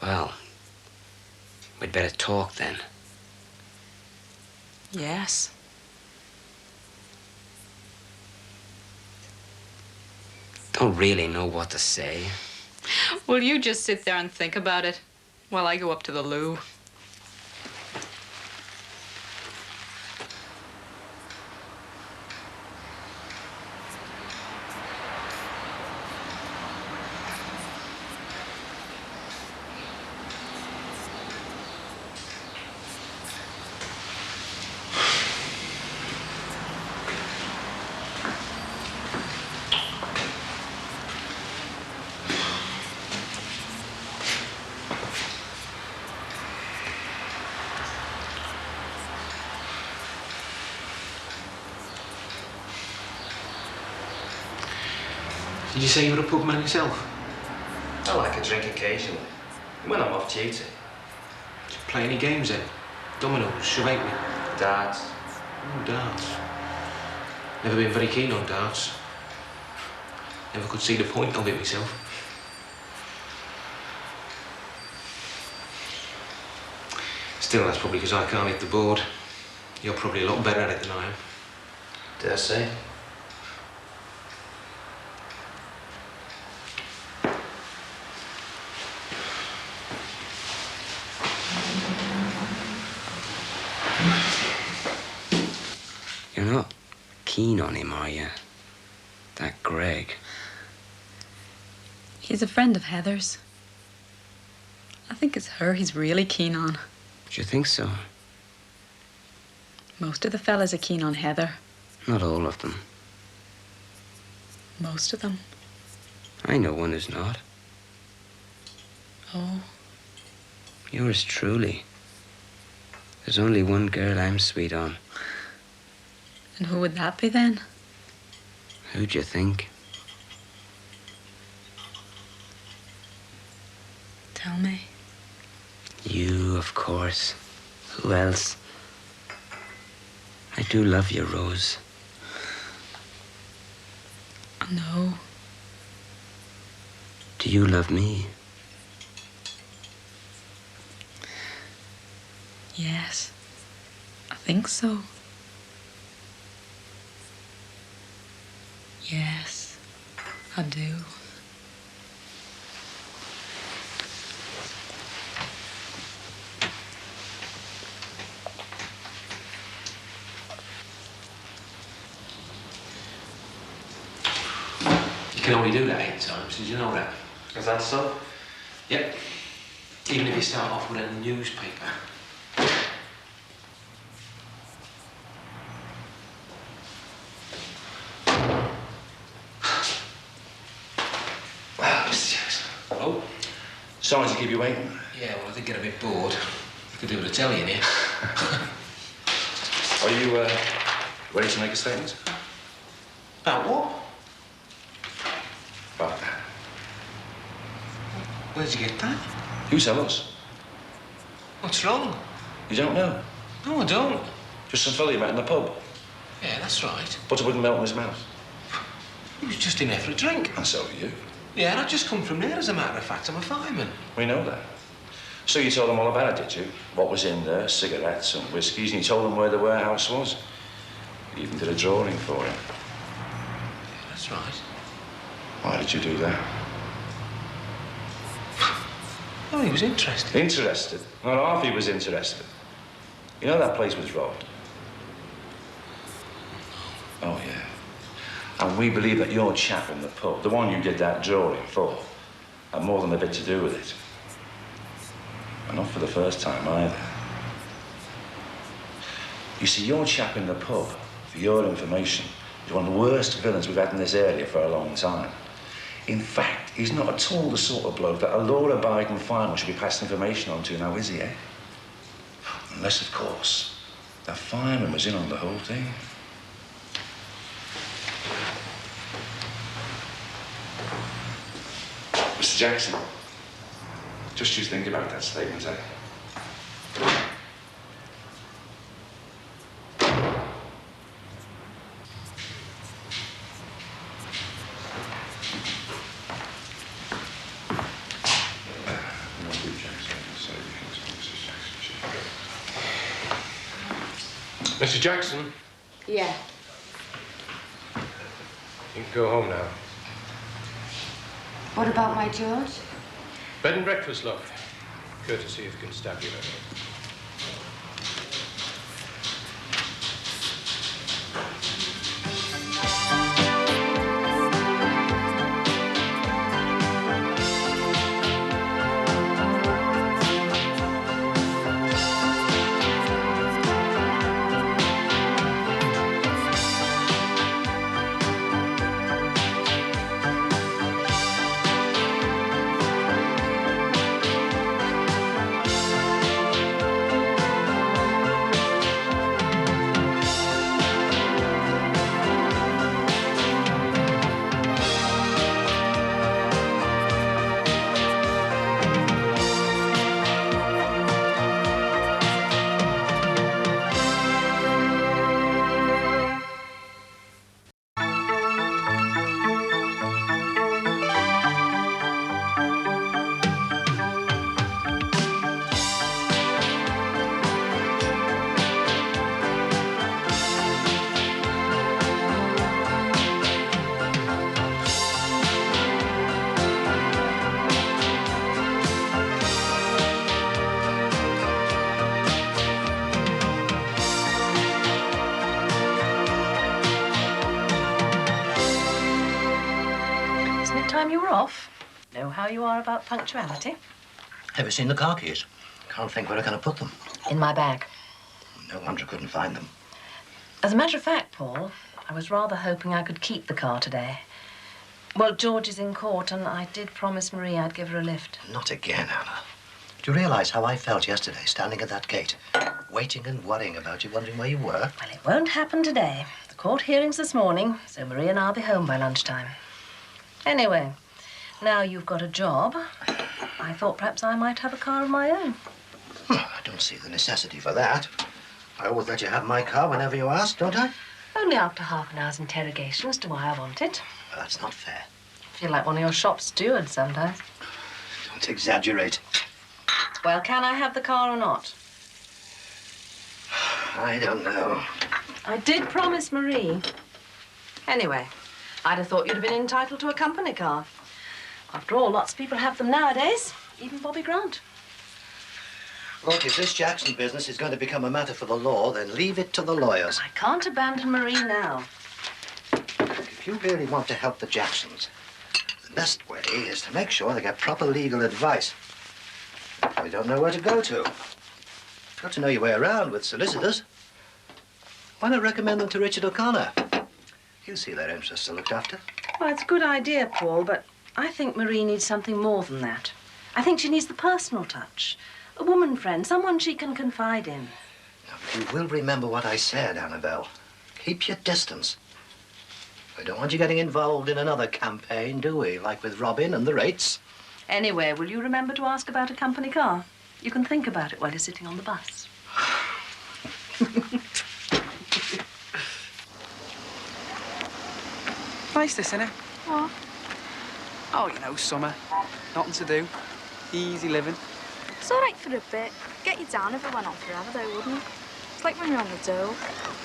Well, we'd better talk then. Yes. Don't really know what to say. Will you just sit there and think about it while I go up to the loo? Did you say you were a pub man yourself? I like a drink occasionally. When I'm off duty. Did you play any games then? Dominoes, charade, darts? Oh, darts. Never been very keen on darts. Never could see the point of it myself. Still, that's probably because I can't hit the board. You're probably a lot better at it than I am. Dare say. You're not keen on him, are you? That Greg. He's a friend of Heather's. I think it's her he's really keen on. Do you think so? Most of the fellas are keen on Heather. Not all of them. Most of them. I know one who's not. Oh. Yours truly. There's only one girl I'm sweet on. And who would that be then? Who'd you think? Tell me. You, of course. Who else? I do love you, Rose. No. Do you love me? Yes. I think so. Yes, I do. You can only do that 8 times, did you know that? Is that so? Yep. Even if you start off with a newspaper. Sorry to keep you waiting. Yeah, well, I did get a bit bored. You could do with a telly in here. Are you ready to make a statement? About what? About that. Where'd you get that? You tell us. What's wrong? You don't know? No, I don't. Just some fella you met in the pub. Yeah, that's right. Butter wouldn't melt in his mouth. He was just in there for a drink. And so are you. Yeah, and I've just come from there, as a matter of fact. I'm a fireman. We know that. So you told them all about it, did you? What was in there, cigarettes and whiskies, and you told them where the warehouse was. You even did a drawing for him. Yeah, that's right. Why did you do that? Oh, he was interested. Interested? Not half he was interested. You know that place was robbed? Oh, yeah. And we believe that your chap in the pub, the one you did that drawing for, had more than a bit to do with it. And not for the first time either. You see, your chap in the pub, for your information, is one of the worst villains we've had in this area for a long time. In fact, he's not at all the sort of bloke that a law-abiding fireman should be passing information on to now, is he, eh? Unless, of course, the fireman was in on the whole thing. Mr. Jackson, just you think about that statement, eh? Mr. Jackson, Yeah. you can go home now. What about my George? Bed and breakfast, love. Courtesy of the constabulary. Time you were off. Know how you are about punctuality? Have you seen the car keys? Can't think where I'm going to put them. In my bag. No wonder I couldn't find them. As a matter of fact, Paul, I was rather hoping I could keep the car today. Well, George is in court, and I did promise Marie I'd give her a lift. Not again, Anna. Do you realise how I felt yesterday, standing at that gate, waiting and worrying about you, wondering where you were? Well, it won't happen today. The court hearing's this morning, so Marie and I'll be home by lunchtime. Anyway, now you've got a job, I thought perhaps I might have a car of my own. I don't see the necessity for that. I always let you have my car whenever you ask, don't I? Only after half an hour's interrogation as to why I want it. Well, that's not fair. I feel like one of your shop stewards sometimes. Don't exaggerate. Well, can I have the car or not? I don't know. I did promise Marie. Anyway, I'd have thought you'd have been entitled to a company car. After all, lots of people have them nowadays, even Bobby Grant. Look, if this Jackson business is going to become a matter for the law, then leave it to the lawyers. I can't abandon Marie now. If you really want to help the Jacksons, the best way is to make sure they get proper legal advice. They don't know where to go to. Got to know your way around with solicitors. Why not recommend them to Richard O'Connor? He'll see their interests are looked after. Well, it's a good idea, Paul, but I think Marie needs something more than that. I think she needs the personal touch. A woman friend, someone she can confide in. Now, you will remember what I said, Annabelle. Keep your distance. We don't want you getting involved in another campaign, do we? Like with Robin and the rates. Anyway, will you remember to ask about a company car? You can think about it while you're sitting on the bus. Nice this, innit? What? Oh, you know, summer. Nothing to do. Easy living. It's all right for a bit. Get you down if it went on forever, though, wouldn't it? It's like when you're on the dole.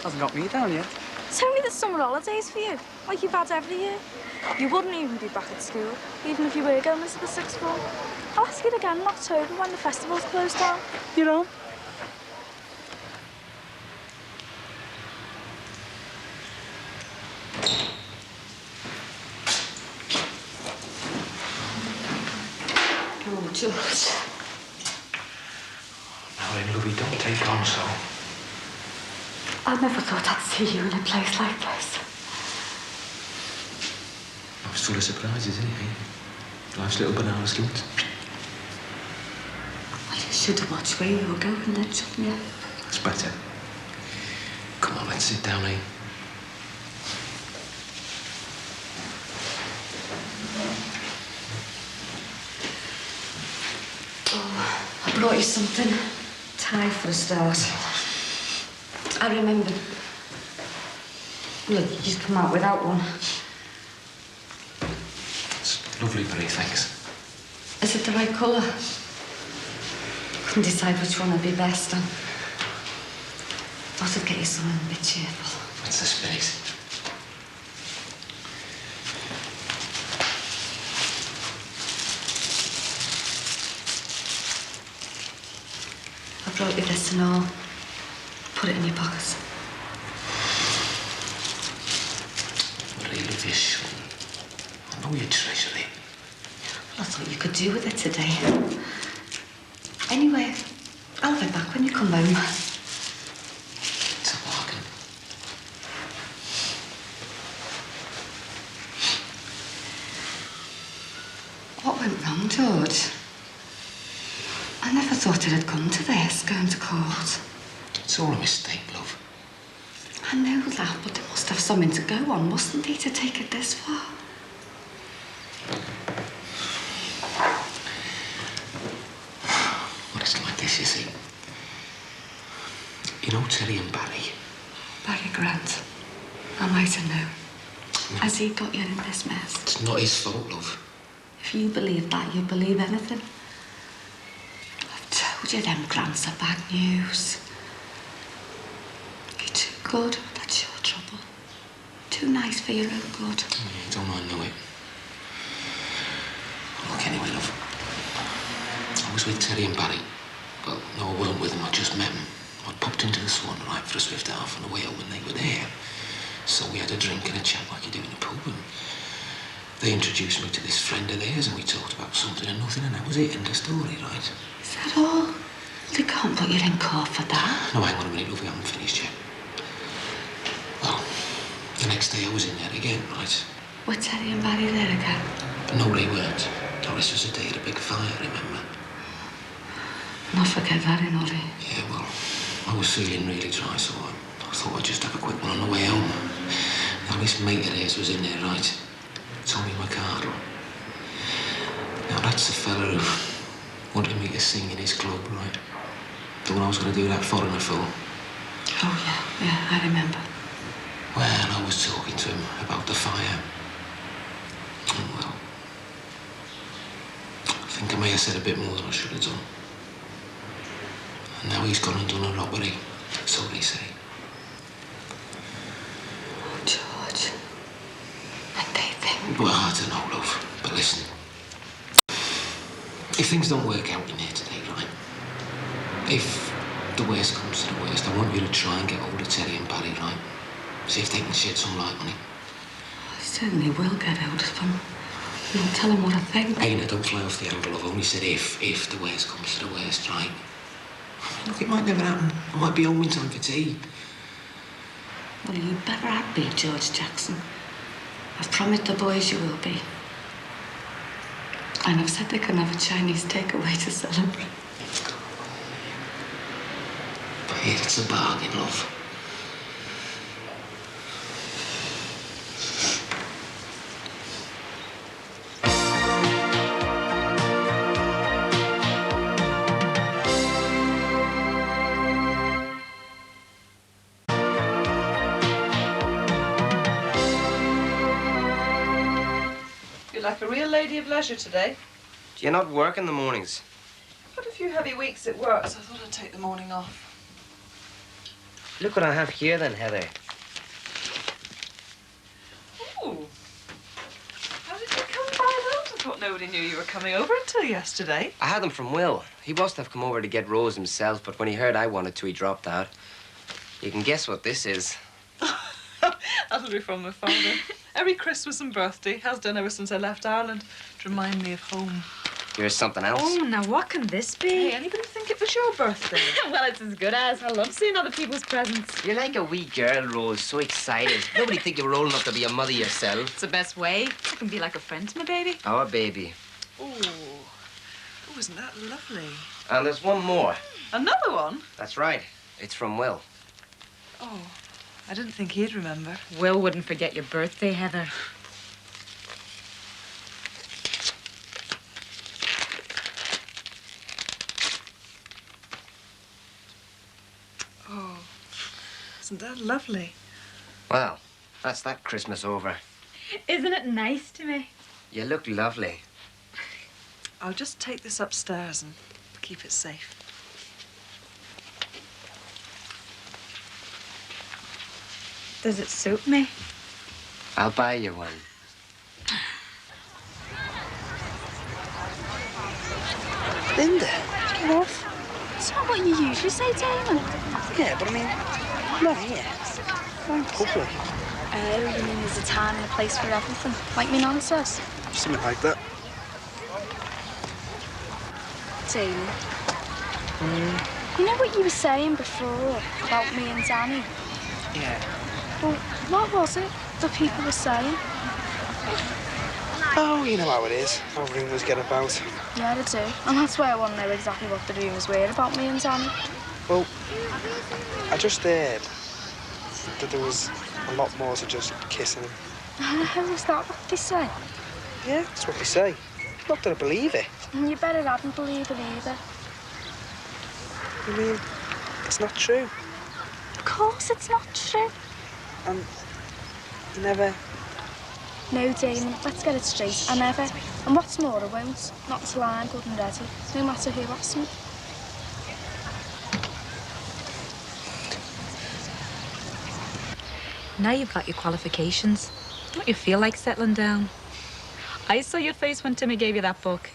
Hasn't got me down yet. It's only the summer holidays for you, like you've had every year. You wouldn't even be back at school, even if you were going into the sixth form. I'll ask you again in October when the festival's closed down. You know? Oh, George. Now then, Louie, don't take on so. I never thought I'd see you in a place like this. Life's full of surprises, isn't it? Life's little banana skins. Well, you should have watched where you were going then, shouldn't you? That's better. Come on, let's sit down, eh? Oh, I brought you something. Tie for a start. I remember. Look, you just come out without one. It's lovely, Brie, thanks. Is it the right colour? Couldn't decide which one would be best, and thought I'd get you something a bit cheerful. What's the spirit? I brought you this and all. Put it in your pockets. Really love this. I know you treasure it. Well, I thought you could do with it today. Anyway, I'll be back when you come home. It's a bargain. What went wrong, George? I never thought it had come to this, going to court. It's all a mistake, love. I know that, but there must have something to go on, mustn't he, to take it this far? Well, it's like this, you see. You know Terry and Barry? Barry Grant. I might have known. Has he got you in this mess? It's not his fault, love. If you believe that, you believe anything. I've told you them Grants are bad news. You're too good. That's your trouble. Too nice for your own good. Don't I know it? Look, anyway, love. I was with Terry and Barry. Well, no, I weren't with them. I just met them. I popped into the Swan right for a swift half on the way out when they were there. So we had a drink and a chat like you do in a pub, and they introduced me to this friend of theirs, and we talked about something and nothing, and that was it, end of story, right? Is that all? They can't put you in court for that. No, hang on a minute, love, we haven't finished yet. Well, the next day I was in there again, right? Were Terry and Barry there again? No, they weren't. Doris was the day of the big fire, remember? Not forget that, Ollie. Yeah, well, I was feeling really dry, so I thought I'd just have a quick one on the way home. Now, this mate of theirs was in there, right? Tommy McArdle. Now, that's the fella who wanted me to sing in his club, right? The one I was going to do that foreigner for. Oh, yeah, I remember. Well, I was talking to him about the fire. And, well, I think I may have said a bit more than I should have done. And now he's gone and done a robbery, so they say. Oh, George. And they think... Well, I don't know, love. But listen. If things don't work out in here today, right? If the worst comes to the worst, I want you to try and get hold of Terry and Barry, right? See if they can shed some light on it. I certainly will get hold of them. And tell them what I think. Hey, now, don't fly off the handle. I've only said if the worst comes to the worst, right? Look, it might never happen. I might be home in time for tea. Well, you better have be, George Jackson. I've promised the boys you will be. And I've said they can have a Chinese takeaway to celebrate. But it's a bargain, love. You're like a real lady of leisure today. Do you not work in the mornings? I've had a few heavy weeks at work, so I thought I'd take the morning off. Look what I have here then, Heather. Ooh. How did you come by that? I thought nobody knew you were coming over until yesterday. I had them from Will. He was to have come over to get Rose himself, but when he heard I wanted to, he dropped out. You can guess what this is. That'll be from my father. Every Christmas and birthday, has done ever since I left Ireland, to remind me of home. Here's something else. Oh, now what can this be? Hey, anybody think it was your birthday? Well, it's as good as. I love seeing other people's presents. You're like a wee girl, Rose, so excited. Nobody think you were old enough to be a mother yourself. It's the best way. I can be like a friend to my baby. Our baby. Oh, isn't that lovely? And there's one more. Another one? That's right. It's from Will. Oh, I didn't think he'd remember. Will wouldn't forget your birthday, Heather. Oh, isn't that lovely? Well, that's that Christmas over. Isn't it nice to me? You look lovely. I'll just take this upstairs and keep it safe. Does it suit me? I'll buy you one. Linda. Love, it's not what you usually say, Damon. Yeah, but I mean, not here. In public. Oh, you mean there's a time and a place for everything, like me Nana says? Something like that. Damon. You know what you were saying before about me and Danny? Yeah. Well, what was it that people were saying? Oh, you know how it is. How rumours get about. Yeah, they do. And that's why I want to know exactly what the rumours were about me and Danny. Well, I just heard that there was a lot more to just kissing him. Is that what they say? Yeah, that's what they say. Not that I believe it. You better hadn't believe it either. I mean, it's not true. Of course it's not true. And you never... No, Damon, let's get it straight. I never. And what's more, I won't. Not until I'm good and ready, no matter who asks me. Now you've got your qualifications. Don't you feel like settling down? I saw your face when Timmy gave you that book.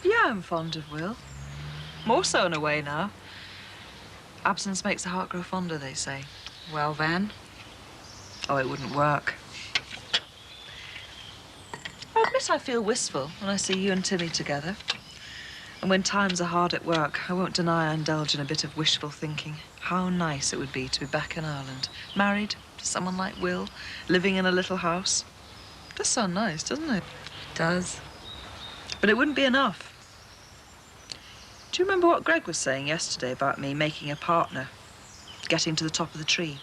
Yeah, I'm fond of Will. More so in a way now. Absence makes the heart grow fonder, they say. Well, then. Oh, it wouldn't work. I admit I feel wistful when I see you and Timmy together. And when times are hard at work, I won't deny I indulge in a bit of wishful thinking. How nice it would be to be back in Ireland, married to someone like Will, living in a little house. It does sound nice, doesn't it? It does. But it wouldn't be enough. Do you remember what Greg was saying yesterday about me making a partner, getting to the top of the tree?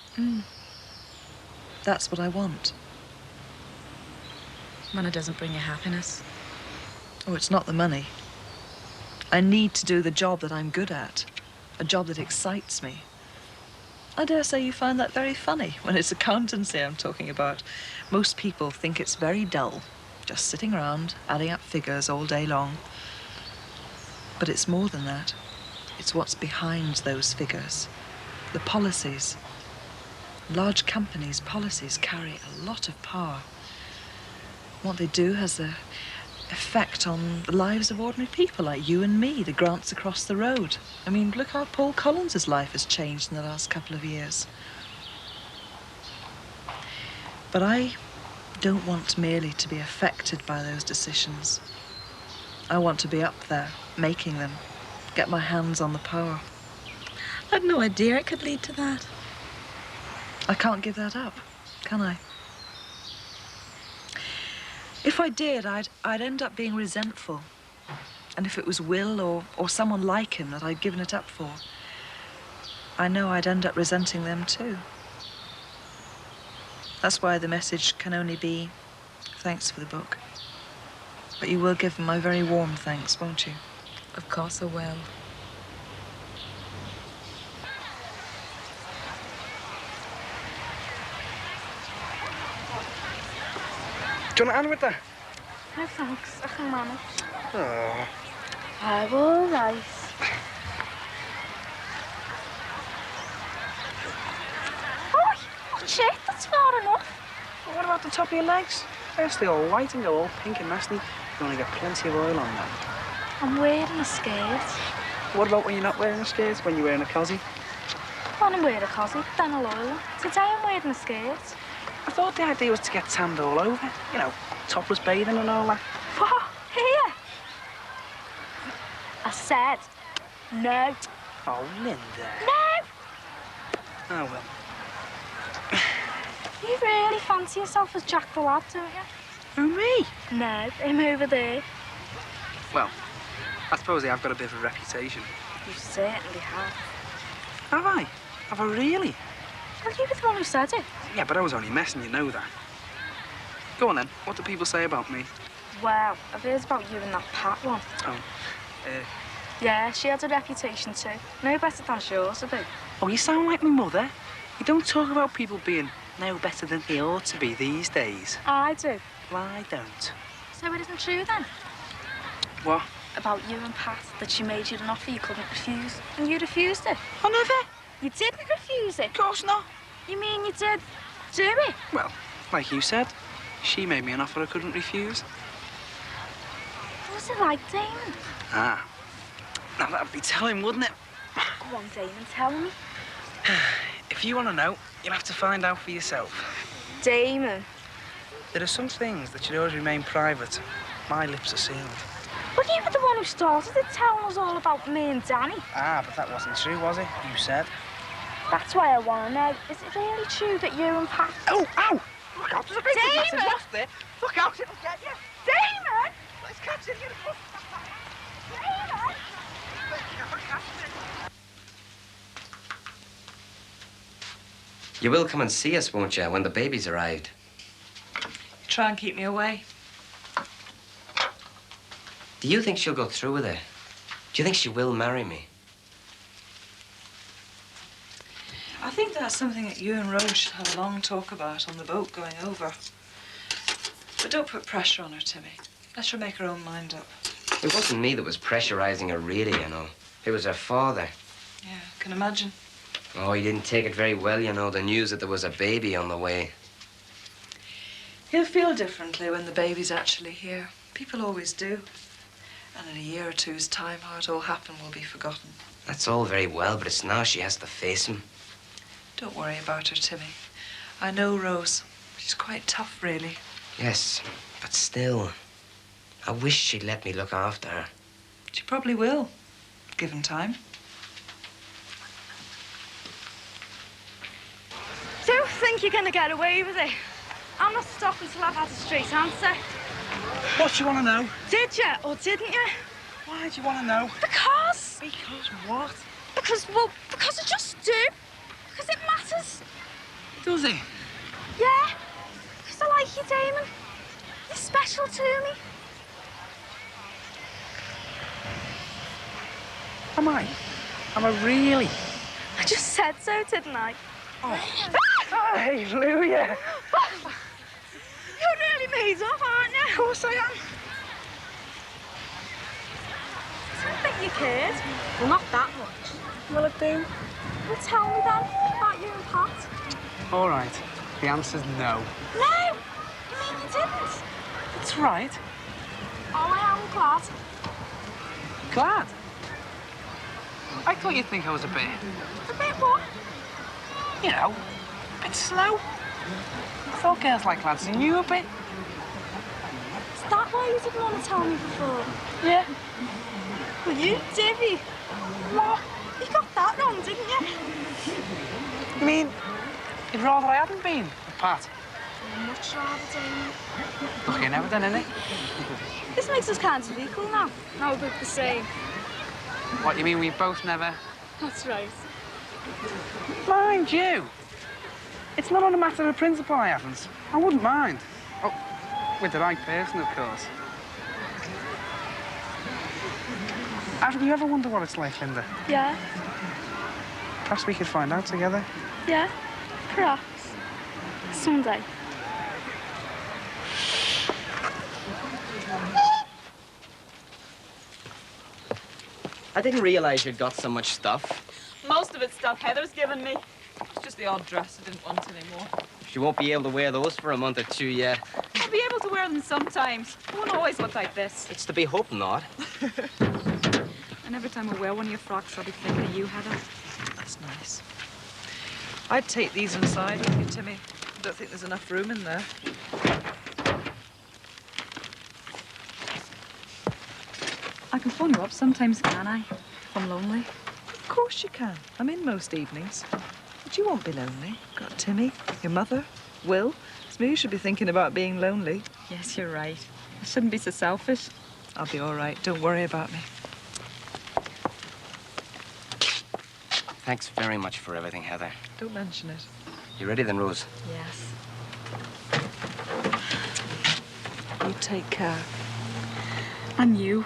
That's what I want. When it doesn't bring you happiness. Oh, it's not the money. I need to do the job that I'm good at, a job that excites me. I dare say you find that very funny when it's accountancy I'm talking about. Most people think it's very dull, just sitting around adding up figures all day long. But it's more than that. It's what's behind those figures. The policies. Large companies' policies carry a lot of power. What they do has an effect on the lives of ordinary people like you and me, the Grants across the road. I mean, look how Paul Collins' life has changed in the last couple of years. But I don't want merely to be affected by those decisions. I want to be up there, making them, get my hands on the power. I'd no idea it could lead to that. I can't give that up, can I? If I did, I'd end up being resentful, And if it was Will or someone like him that I'd given it up for, I know I'd end up resenting them too. That's why the message can only be thanks for the book. But you will give them my very warm thanks, won't you? Of course I will. Do you want a hand with that? No thanks, I can manage. Oh. I'm all right. Oh, shit, that's far enough. Well, what about the top of your legs? They'll stay all white and go all pink and nasty. You only get plenty of oil on them. I'm wearing a skirt. What about when you're not wearing a skirt? When you're wearing a cosy? When I'm wearing a cosy, then I'll oil. Today I'm wearing a skirt. I thought the idea was to get tanned all over. You know, topless bathing and all that. What? Here? I said no. Oh, Linda. No! Oh, well. You really fancy yourself as Jack the Lad, don't you? Who, me? No, him over there. Well, I suppose I have got a bit of a reputation. You certainly have. Have I? Have I really? Well, you were the one who said it. Yeah, but I was only messing, you know that. Go on then, what do people say about me? Well, I've heard about you and that Pat one. Oh, Yeah, she had a reputation too. No better than yours would be. Oh, you sound like my mother. You don't talk about people being no better than they ought to be these days. I do. Well, I don't. So it isn't true then? What? About you and Pat, that she made you an offer you couldn't refuse, and you refused it. I never. You didn't refuse it? Of course not. You mean you did do it? Well, like you said, she made me an offer I couldn't refuse. What was it like, Damon? Ah. Now that'd be telling, wouldn't it? Go on, Damon, tell me. If you want to know, you'll have to find out for yourself. Damon. There are some things that should always remain private. My lips are sealed. Well, you were the one who started it, telling us all about me and Danny. Ah, but that wasn't true, was it? You said. That's why I want to know. Is it really true that you and Pat... Oh, ow! Look out, there's a big Damon! lost there. Look out, it'll get you. Damon! Let's catch it. Damon! You will come and see us, won't you, when the baby's arrived? Try and keep me away. Do you think she'll go through with it? Do you think she will marry me? I think that's something that you and Rose should have a long talk about on the boat going over. But don't put pressure on her, Timmy. Let her make her own mind up. It wasn't me that was pressurizing her, really, you know. It was her father. Yeah, I can imagine. Oh, he didn't take it very well, you know, the news that there was a baby on the way. He'll feel differently when the baby's actually here. People always do. And in a year or two's time, how it all happened will be forgotten. That's all very well, but it's now she has to face him. Don't worry about her, Timmy. I know Rose. She's quite tough, really. Yes, but still, I wish she'd let me look after her. She probably will, given time. Don't think you're going to get away with it. I'm not stopping till I've had a straight answer. What do you want to know? Did you or didn't you? Why do you want to know? Because. Because what? Because I just do. Because it matters. Does it? Yeah. Because I like you, Damon. You're special to me. Am I? Am I really? I just said so, didn't I? Oh. Hallelujah. You're really made up, aren't you? Of course I am. I didn't think you cared. Well, not that much. Well, I do. Well, tell me then about you and Pat. All right. The answer's no. No! You mean you didn't? That's right. Oh, I am glad. Glad? I thought you'd think I was a bit... A bit what? You know, a bit slow. I thought girls like lads who knew a bit. Is that why you didn't want to tell me before? Yeah. Well, you divvy. What? You got that wrong, didn't you? You mean, you'd rather I hadn't been with Pat? much rather, Damien. Lucky never done, innit? This makes us kind of equal now. Now we're both the same. What, you mean we both never... That's right. Mind you, it's not on a matter of principle I haven't. I wouldn't mind. Oh, with the right person, of course. Have you ever wondered what it's like, Linda? Yeah, Perhaps we could find out together. yeah, perhaps. Someday. I didn't realise you'd got so much stuff. Most of it's stuff Heather's given me. It's just the odd dress I didn't want anymore. She won't be able to wear those for a month or two yet. I'll be able to wear them sometimes. I won't always look like this. It's to be hoped not. And every time I wear one of your frocks, I'll be thinking of you, Heather. That's nice. I'd take these inside with you, Timmy. I don't think there's enough room in there. I can phone you up sometimes, can I? If I'm lonely. Of course you can. I'm in most evenings. But you won't be lonely. Got Timmy, your mother, Will. It's me who should be thinking about being lonely. Yes, you're right. I shouldn't be so selfish. I'll be all right. Don't worry about me. Thanks very much for everything, Heather. Don't mention it. You ready then, Rose? Yes. You take care. And you.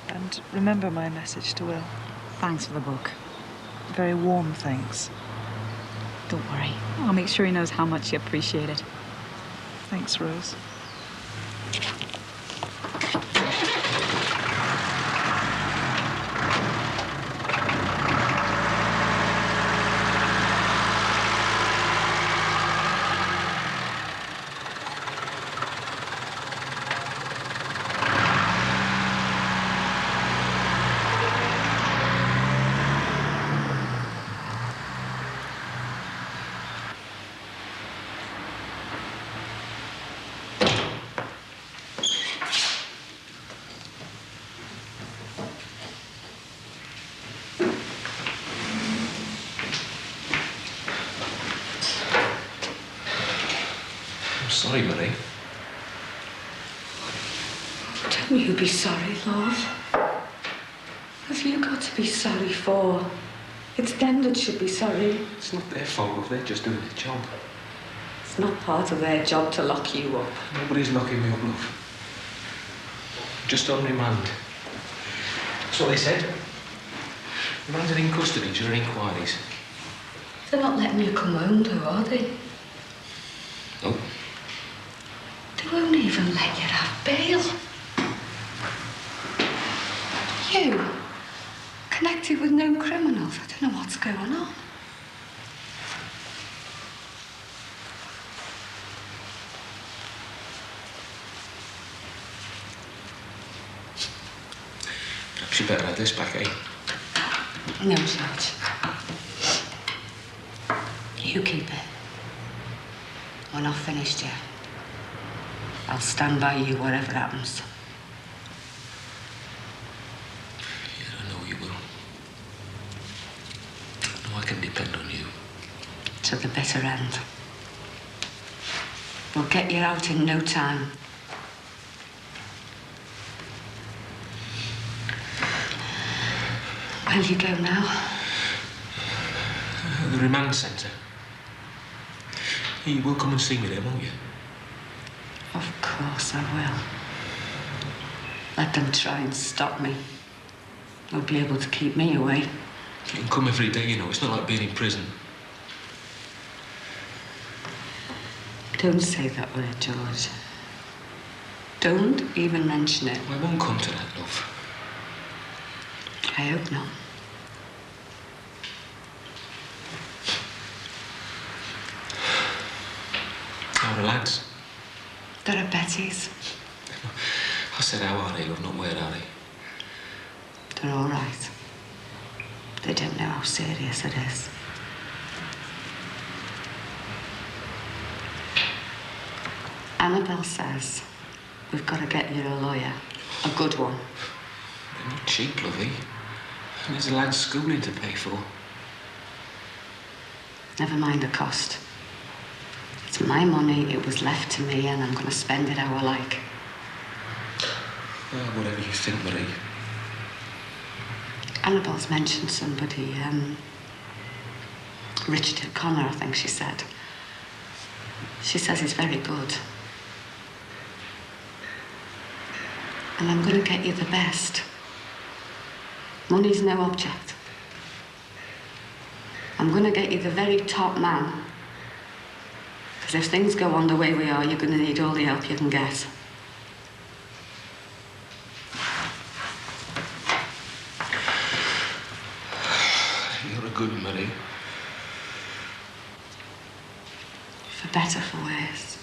And remember my message to Will. Thanks for the book. Very warm thanks. Don't worry. I'll make sure he knows how much you appreciate it. Thanks, Rose. Sorry, Marie. Don't you be sorry, love. What have you got to be sorry for? It's them that should be sorry. It's not their fault, love. They're just doing the job. It's not part of their job to lock you up. Nobody's locking me up, love. Just on remand. That's what they said. Remanded in custody during inquiries. They're not letting you come home, though, are they? No. They won't even let you have bail. You, connected with known criminals. I don't know what's going on. Perhaps you better have this back, eh? No, George. You keep it. We're not finished yet. I'll stand by you whatever happens. Yeah, I know you will. I know I can depend on you. To the bitter end. We'll get you out in no time. Where'll you go now? The remand centre. You will come and see me there, won't you? Of course I will. Let them try and stop me. They'll be able to keep me away. You can come every day, you know. It's not like being in prison. Don't say that word, George. Don't even mention it. I won't come to that, love. I hope not. How are the lads? They're at Betty's. I said, how are they, love, not where are they? They're all right. They don't know how serious it is. Annabelle says we've got to get you a lawyer. A good one. They're not cheap, lovey. And there's a lad's schooling to pay for. Never mind the cost. It's my money, it was left to me, and I'm going to spend it how I like. Oh, whatever you think, Marie. Annabelle's mentioned somebody, Richard O'Connor, I think she said. She says he's very good. And I'm going to get you the best. Money's no object. I'm going to get you the very top man. Because if things go on the way we are, you're going to need all the help you can get. You're a good Marie. For better, for worse.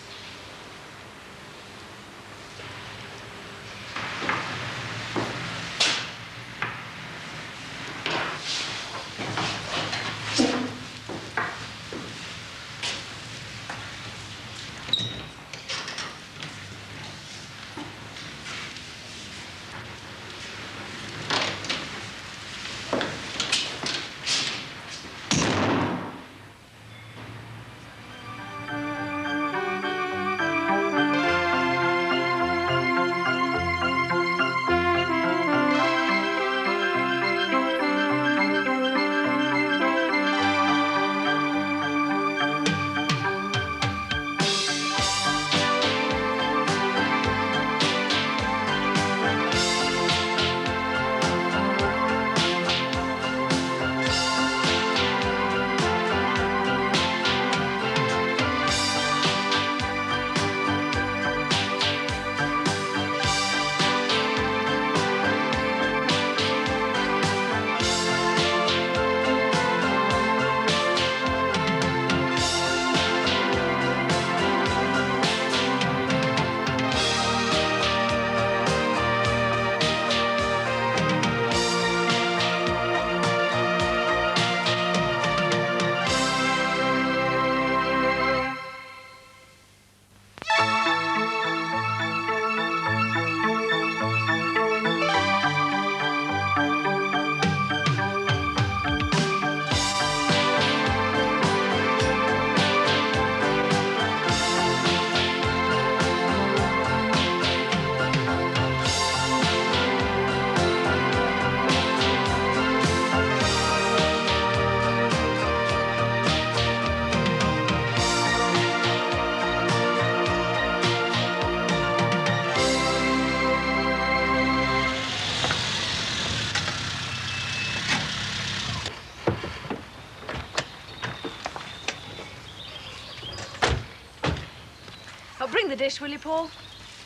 Bring the dish, will you, Paul?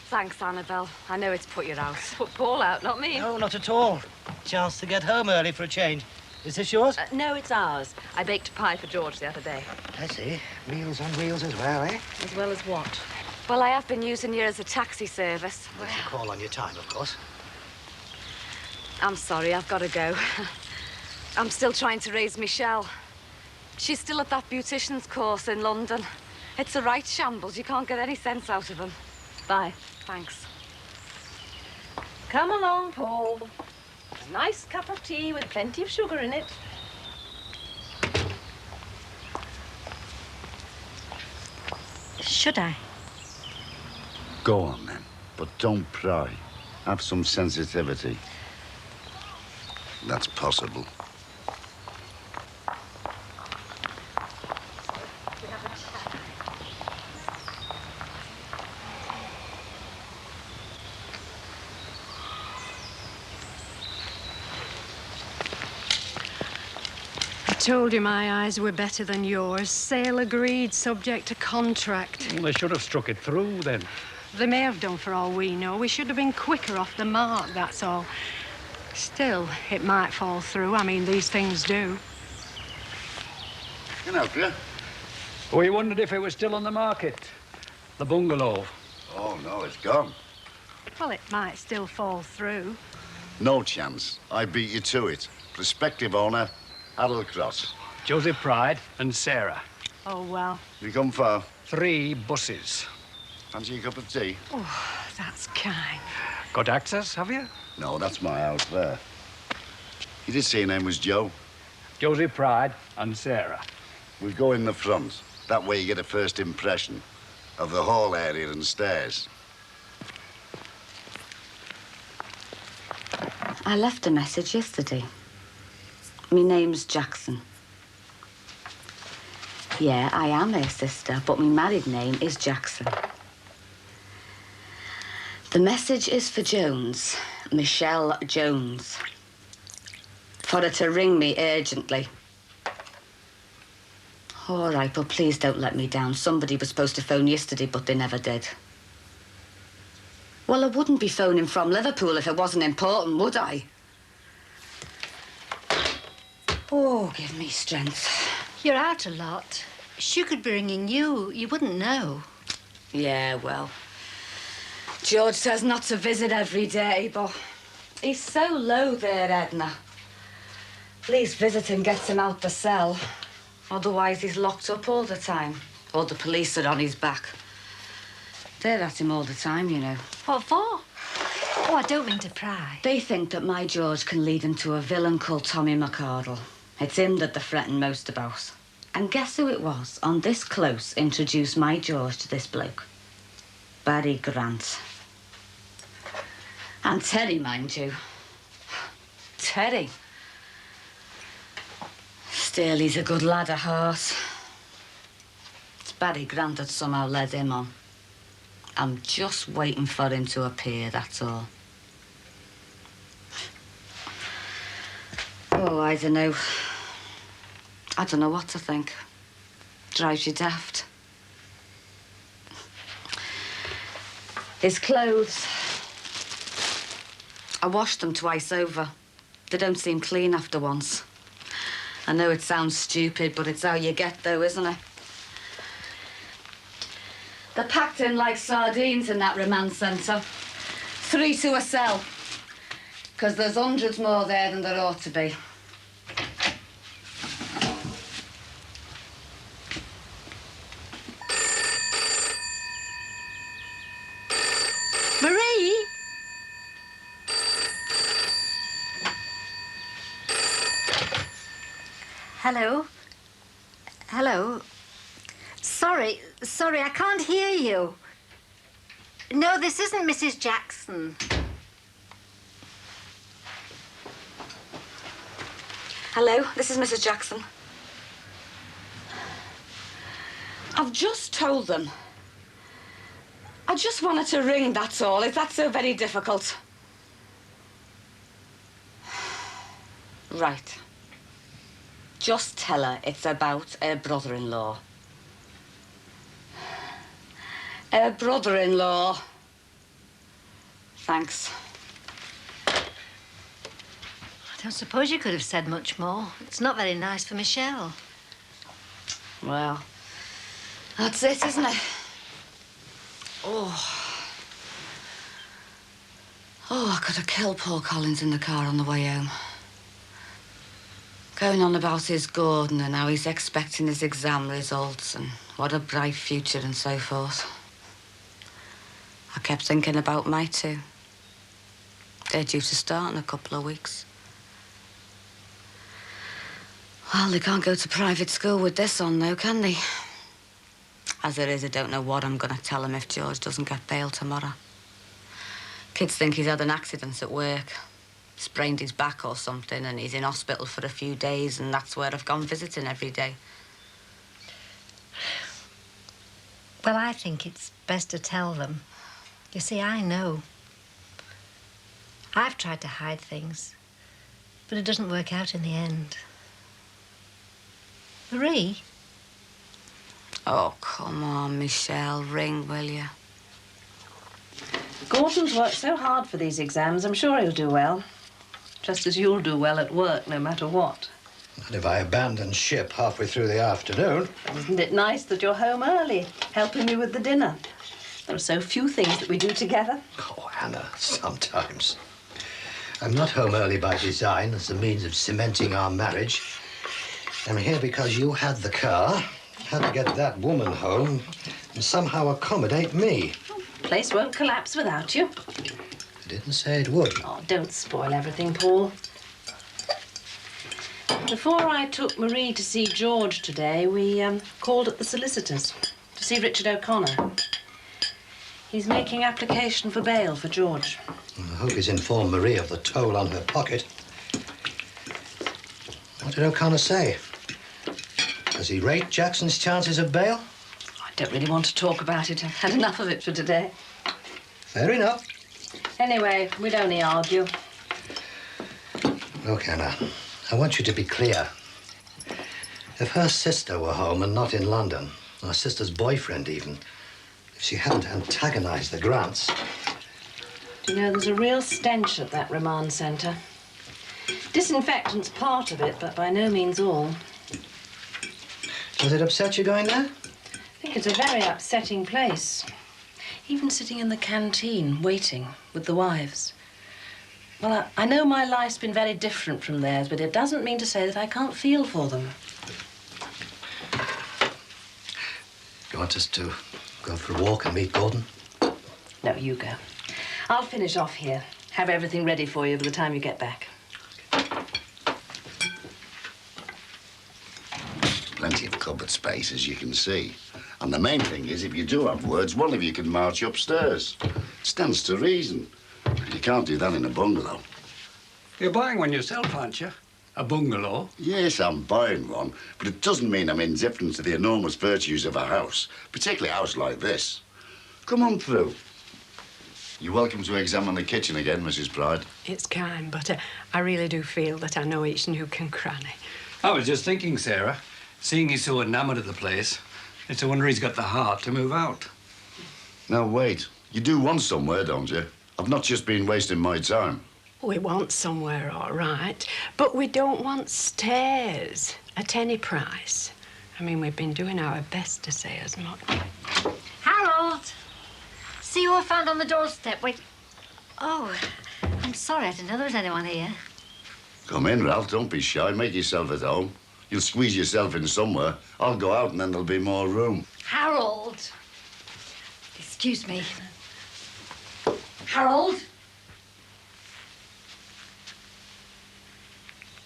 Thanks, Annabelle. I know it's put you out. Put Paul out, not me. No, not at all. Chance to get home early for a change. Is this yours? No, it's ours. I baked a pie for George the other day. I see. Meals on wheels as well, eh? As well as what? Well, I have been using you as a taxi service. Well, if you call on your time, of course. I'm sorry, I've got to go. I'm still trying to raise Michelle. She's still at that beautician's course in London. It's a right shambles. You can't get any sense out of him. Bye. Thanks. Come along, Paul. A nice cup of tea with plenty of sugar in it. Should I? Go on, then. But don't pry. Have some sensitivity. That's possible. I told you my eyes were better than yours. Sale agreed, subject to contract. Well, they should have struck it through, then. They may have done for all we know. We should have been quicker off the mark, that's all. Still, it might fall through. I mean, these things do. Can I help you? We wondered if it was still on the market. The bungalow. Oh, no, it's gone. Well, it might still fall through. No chance. I beat you to it. Prospective owner, Harold Cross. Joseph Pride and Sarah. Oh, well. You come far? 3 buses. Fancy a cup of tea? Oh, that's kind. Got access, have you? No, that's my house there. You did say your name was Joe? Joseph Pride and Sarah. We'll go in the front. That way you get a first impression of the hall area and stairs. I left a message yesterday. My name's Jackson. Yeah, I am her sister, but my married name is Jackson. The message is for Jones, Michelle Jones, for her to ring me urgently. All right, but please don't let me down. Somebody was supposed to phone yesterday, but they never did. Well, I wouldn't be phoning from Liverpool if it wasn't important, would I? Oh, give me strength. You're out a lot. She could be ringing you. You wouldn't know. Yeah, well, George says not to visit every day, but he's so low there, Edna. Please visiting gets him out the cell. Otherwise, he's locked up all the time. Or the police are on his back. They're at him all the time, you know. What for? Oh, I don't mean to pry. They think that my George can lead him to a villain called Tommy McArdle. It's him that they're fretting most about. And guess who it was on this close introduced my George to this bloke? Barry Grant. And Terry, mind you. Terry. Still, he's a good lad at heart. It's Barry Grant that somehow led him on. I'm just waiting for him to appear, that's all. Oh, I don't know. I don't know what to think. Drives you daft. His clothes. I washed them twice over. They don't seem clean after once. I know it sounds stupid, but it's how you get, though, isn't it? They're packed in like sardines in that remand centre. 3 to a cell. Because there's hundreds more there than there ought to be. Marie? Hello? Hello? Sorry, I can't hear you. No, this isn't Mrs. Jackson. Hello, this is Mrs. Jackson. I've just told them. I just wanted to ring, that's all. Is that so very difficult? Right. Just tell her it's about her brother-in-law. Her brother-in-law. Thanks. I don't suppose you could have said much more. It's not very nice for Michelle. Well, that's it, isn't it? Oh, I could have killed Paul Collins in the car on the way home. Going on about his Gordon and how he's expecting his exam results and what a bright future and so forth. I kept thinking about my two. They're due to start in a couple of weeks. Well, they can't go to private school with this on, though, can they? As it is, I don't know what I'm going to tell him if George doesn't get bail tomorrow. Kids think he's had an accident at work. Sprained his back or something, and he's in hospital for a few days, and that's where I've gone visiting every day. Well, I think it's best to tell them. You see, I know. I've tried to hide things, but it doesn't work out in the end. Marie? Oh, come on, Michelle. Ring, will you? Gordon's worked so hard for these exams, I'm sure he'll do well. Just as you'll do well at work, no matter what. Not if I abandon ship halfway through the afternoon. Isn't it nice that you're home early, helping me with the dinner? There are so few things that we do together. Oh, Hannah, sometimes. I'm not home early by design as a means of cementing our marriage. I'm here because you had the car, had to get that woman home, and somehow accommodate me. The place won't collapse without you. I didn't say it would. Oh, don't spoil everything, Paul. Before I took Marie to see George today, we called at the solicitors to see Richard O'Connor. He's making application for bail for George. I hope he's informed Marie of the toll on her pocket. What did O'Connor say? Does he rate Jackson's chances of bail? I don't really want to talk about it. I've had enough of it for today. Fair enough. Anyway, we'd only argue. Look, Anna, I want you to be clear. If her sister were home and not in London, or her sister's boyfriend even, if she hadn't antagonized the Grants... You know, there's a real stench at that remand centre. Disinfectant's part of it, but by no means all. Does it upset you going there? I think it's a very upsetting place. Even sitting in the canteen, waiting with the wives. Well, I know my life's been very different from theirs, but it doesn't mean to say that I can't feel for them. You want us to go for a walk and meet Gordon? No, you go. I'll finish off here. Have everything ready for you by the time you get back. Plenty of cupboard space, as you can see. And the main thing is, if you do have words, one of you can march upstairs. Stands to reason. You can't do that in a bungalow. You're buying one yourself, aren't you? A bungalow? Yes, I'm buying one, but it doesn't mean I'm indifferent to the enormous virtues of a house, particularly a house like this. Come on through. You're welcome to examine the kitchen again, Mrs. Pride. It's kind, but I really do feel that I know each nook and cranny. I was just thinking, Sarah, seeing he's so enamoured of the place, it's a wonder he's got the heart to move out. Now, wait. You do want somewhere, don't you? I've not just been wasting my time. We want somewhere, all right, but we don't want stairs at any price. I mean, we've been doing our best to say as much. Harold! See who I found on the doorstep. Wait. Oh, I'm sorry. I didn't know there was anyone here. Come in, Ralph. Don't be shy. Make yourself at home. You'll squeeze yourself in somewhere. I'll go out and then there'll be more room. Harold! Excuse me. Harold?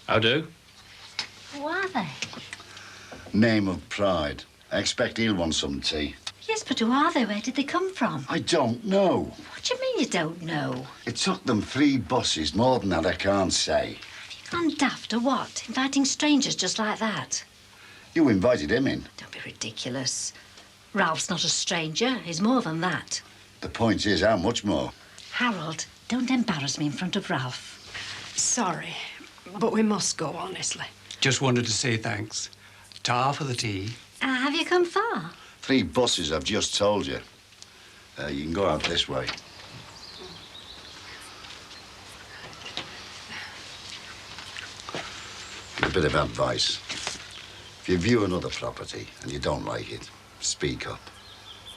How do? Who are they? Name of Pride. I expect he'll want some tea. Yes, but who are they? Where did they come from? I don't know. What do you mean you don't know? It took them 3 buses. More than that, I can't say. Gone daft or what? Inviting strangers just like that? You invited him in. Don't be ridiculous. Ralph's not a stranger. He's more than that. The point is, how much more? Harold, don't embarrass me in front of Ralph. Sorry, but we must go, honestly. Just wanted to say thanks. Tar for the tea. Have you come far? 3 buses, I've just told you. You can go out this way. A bit of advice. If you view another property and you don't like it, speak up.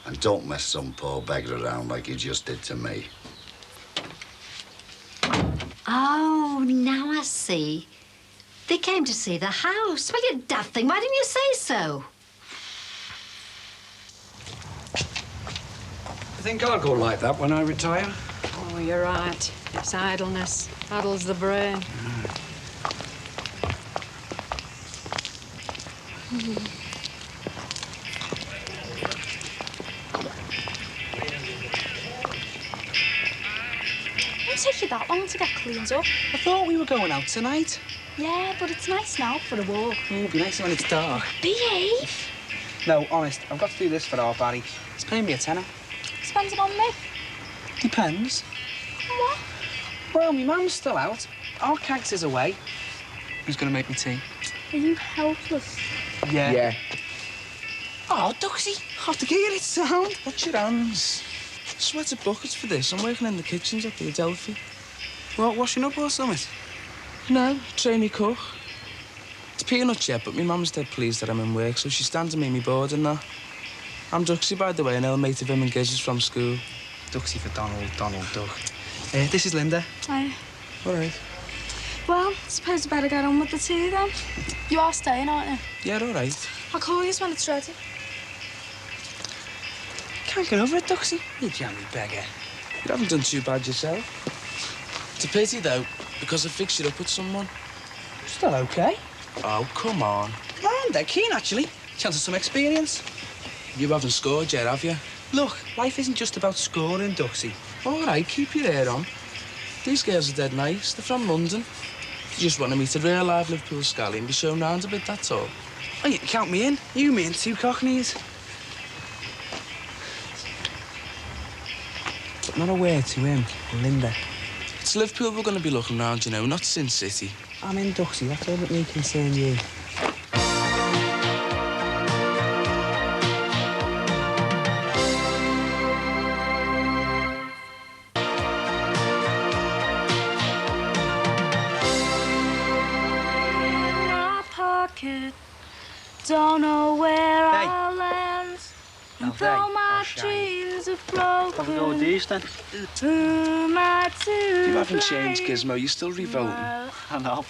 And don't mess some poor beggar around like you just did to me. Oh, now I see. They came to see the house. Well, you daft thing. Why didn't you say so? I think I'll go like that when I retire. Oh, you're right. It's idleness. Addles the brain. Won't take you that long to get cleaned up. I thought we were going out tonight. Yeah, but it's nice now for a walk. Oh, it'll be nicer when it's dark. Behave. No, honest, I've got to do this for our Barry. He's paying me a tenner. Spends it on me. Depends. What? Well, my mum's still out. Our Cags is away. Who's going to make me tea? Are you helpless? Yeah. Oh, Duxie, I have to get it sound. Watch your hands. Sweated buckets for this. I'm working in the kitchens at the Adelphi. What, washing up or something? No, trainee cook. It's peanuts yet, but my mum's dead pleased that I'm in work, so she's standing me board and that. I'm Duxie, by the way, an old mate of him and Giz's from school. Duxie for Donald Duck. This is Linda. Hi. All right. Well, suppose you better get on with the tea then. You are staying, aren't you? Yeah, all right. I'll call you when it's ready. Can't get over it, Duxie. You jammy beggar. You haven't done too bad yourself. It's a pity, though, because I fixed it up with someone. Still okay. Oh, come on. No, I'm dead keen, actually. Chance of some experience. You haven't scored yet, have you? Look, life isn't just about scoring, Duxie. All right, keep your hair on. These girls are dead nice. They're from London. They just want to meet a real live Liverpool scally and be shown round a bit, that's all. Oh, you can count me in. You, me and two cockneys. But not a word to him, Linda. It's Liverpool we're going to be looking round, you know, not Sin City. I'm in, Duxie. That's all that may concern you. Don't know where I'll land. And though my dreams are broken. Have a go with these then. Who am I to You haven't blame? changed, Gizmo. You're still revolting. I know.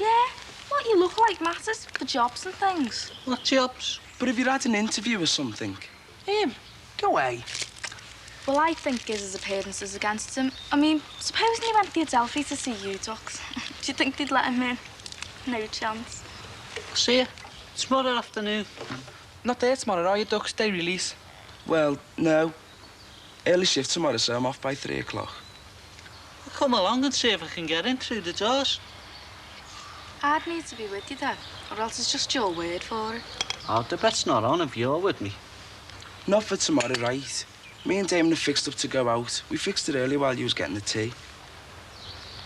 Yeah, what you look like matters for jobs and things. What jobs? But if you had an interview or something. Him, go away. Well, I think Giz's appearance is against him. I mean, supposing he went to the Adelphi to see you, Dux. Do you think they'd let him in? No chance. See you tomorrow afternoon. Not there tomorrow, are you, Dux? Day release. Well, no. Early shift tomorrow, so I'm off by 3 o'clock. I'll come along and see if I can get in through the doors. I'd need to be with you, though, or else it's just your word for it. Oh, the bet's not on if you're with me. Not for tomorrow, right? Me and Damon have fixed up to go out. We fixed it earlier while you was getting the tea.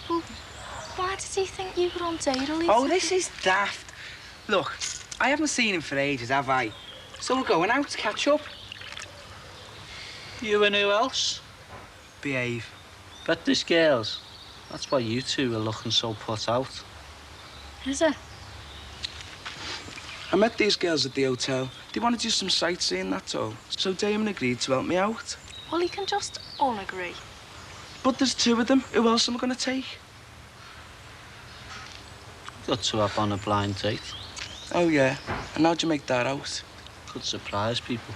Well, why did he think you were on day release? Oh, this is daft. Look, I haven't seen him for ages, have I? So we're going out to catch up. You and who else? Behave. Bet this girls. That's why you two are looking so put out. Is it? I met these girls at the hotel. They want to do some sightseeing, that's all. So Damon agreed to help me out. Well, he can just unagree. But there's 2 of them. Who else am I going to take? Got to up on a blind date. Oh, yeah. And how'd you make that out? Could surprise people.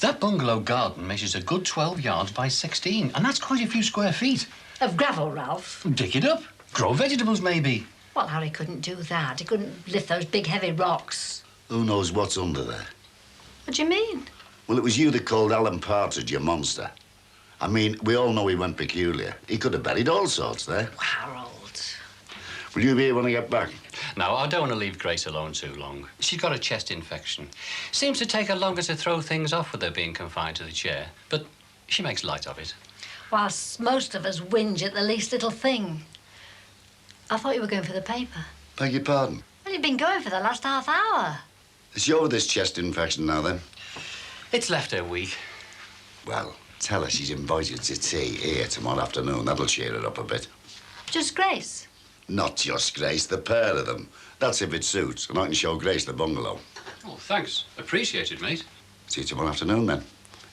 That bungalow garden measures a good 12 yards by 16, and that's quite a few square feet. Of gravel, Ralph? Dig it up. Grow vegetables, maybe. Well, Harry couldn't do that. He couldn't lift those big, heavy rocks. Who knows what's under there? What do you mean? Well, it was you that called Alan Partridge a monster. I mean, we all know he went peculiar. He could have buried all sorts there. Harold. Will you be here when I get back? No, I don't want to leave Grace alone too long. She's got a chest infection. Seems to take her longer to throw things off with her being confined to the chair, but she makes light of it. Whilst most of us whinge at the least little thing. I thought you were going for the paper. Beg your pardon? Well, you've been going for the last half hour. Is she over this chest infection now, then? It's left her weak. Well, tell her she's invited to tea here tomorrow afternoon. That'll cheer her up a bit. Just Grace? Not just Grace, the pair of them. That's if it suits, and I can show Grace the bungalow. Oh, thanks. Appreciate it, mate. See you tomorrow afternoon, then.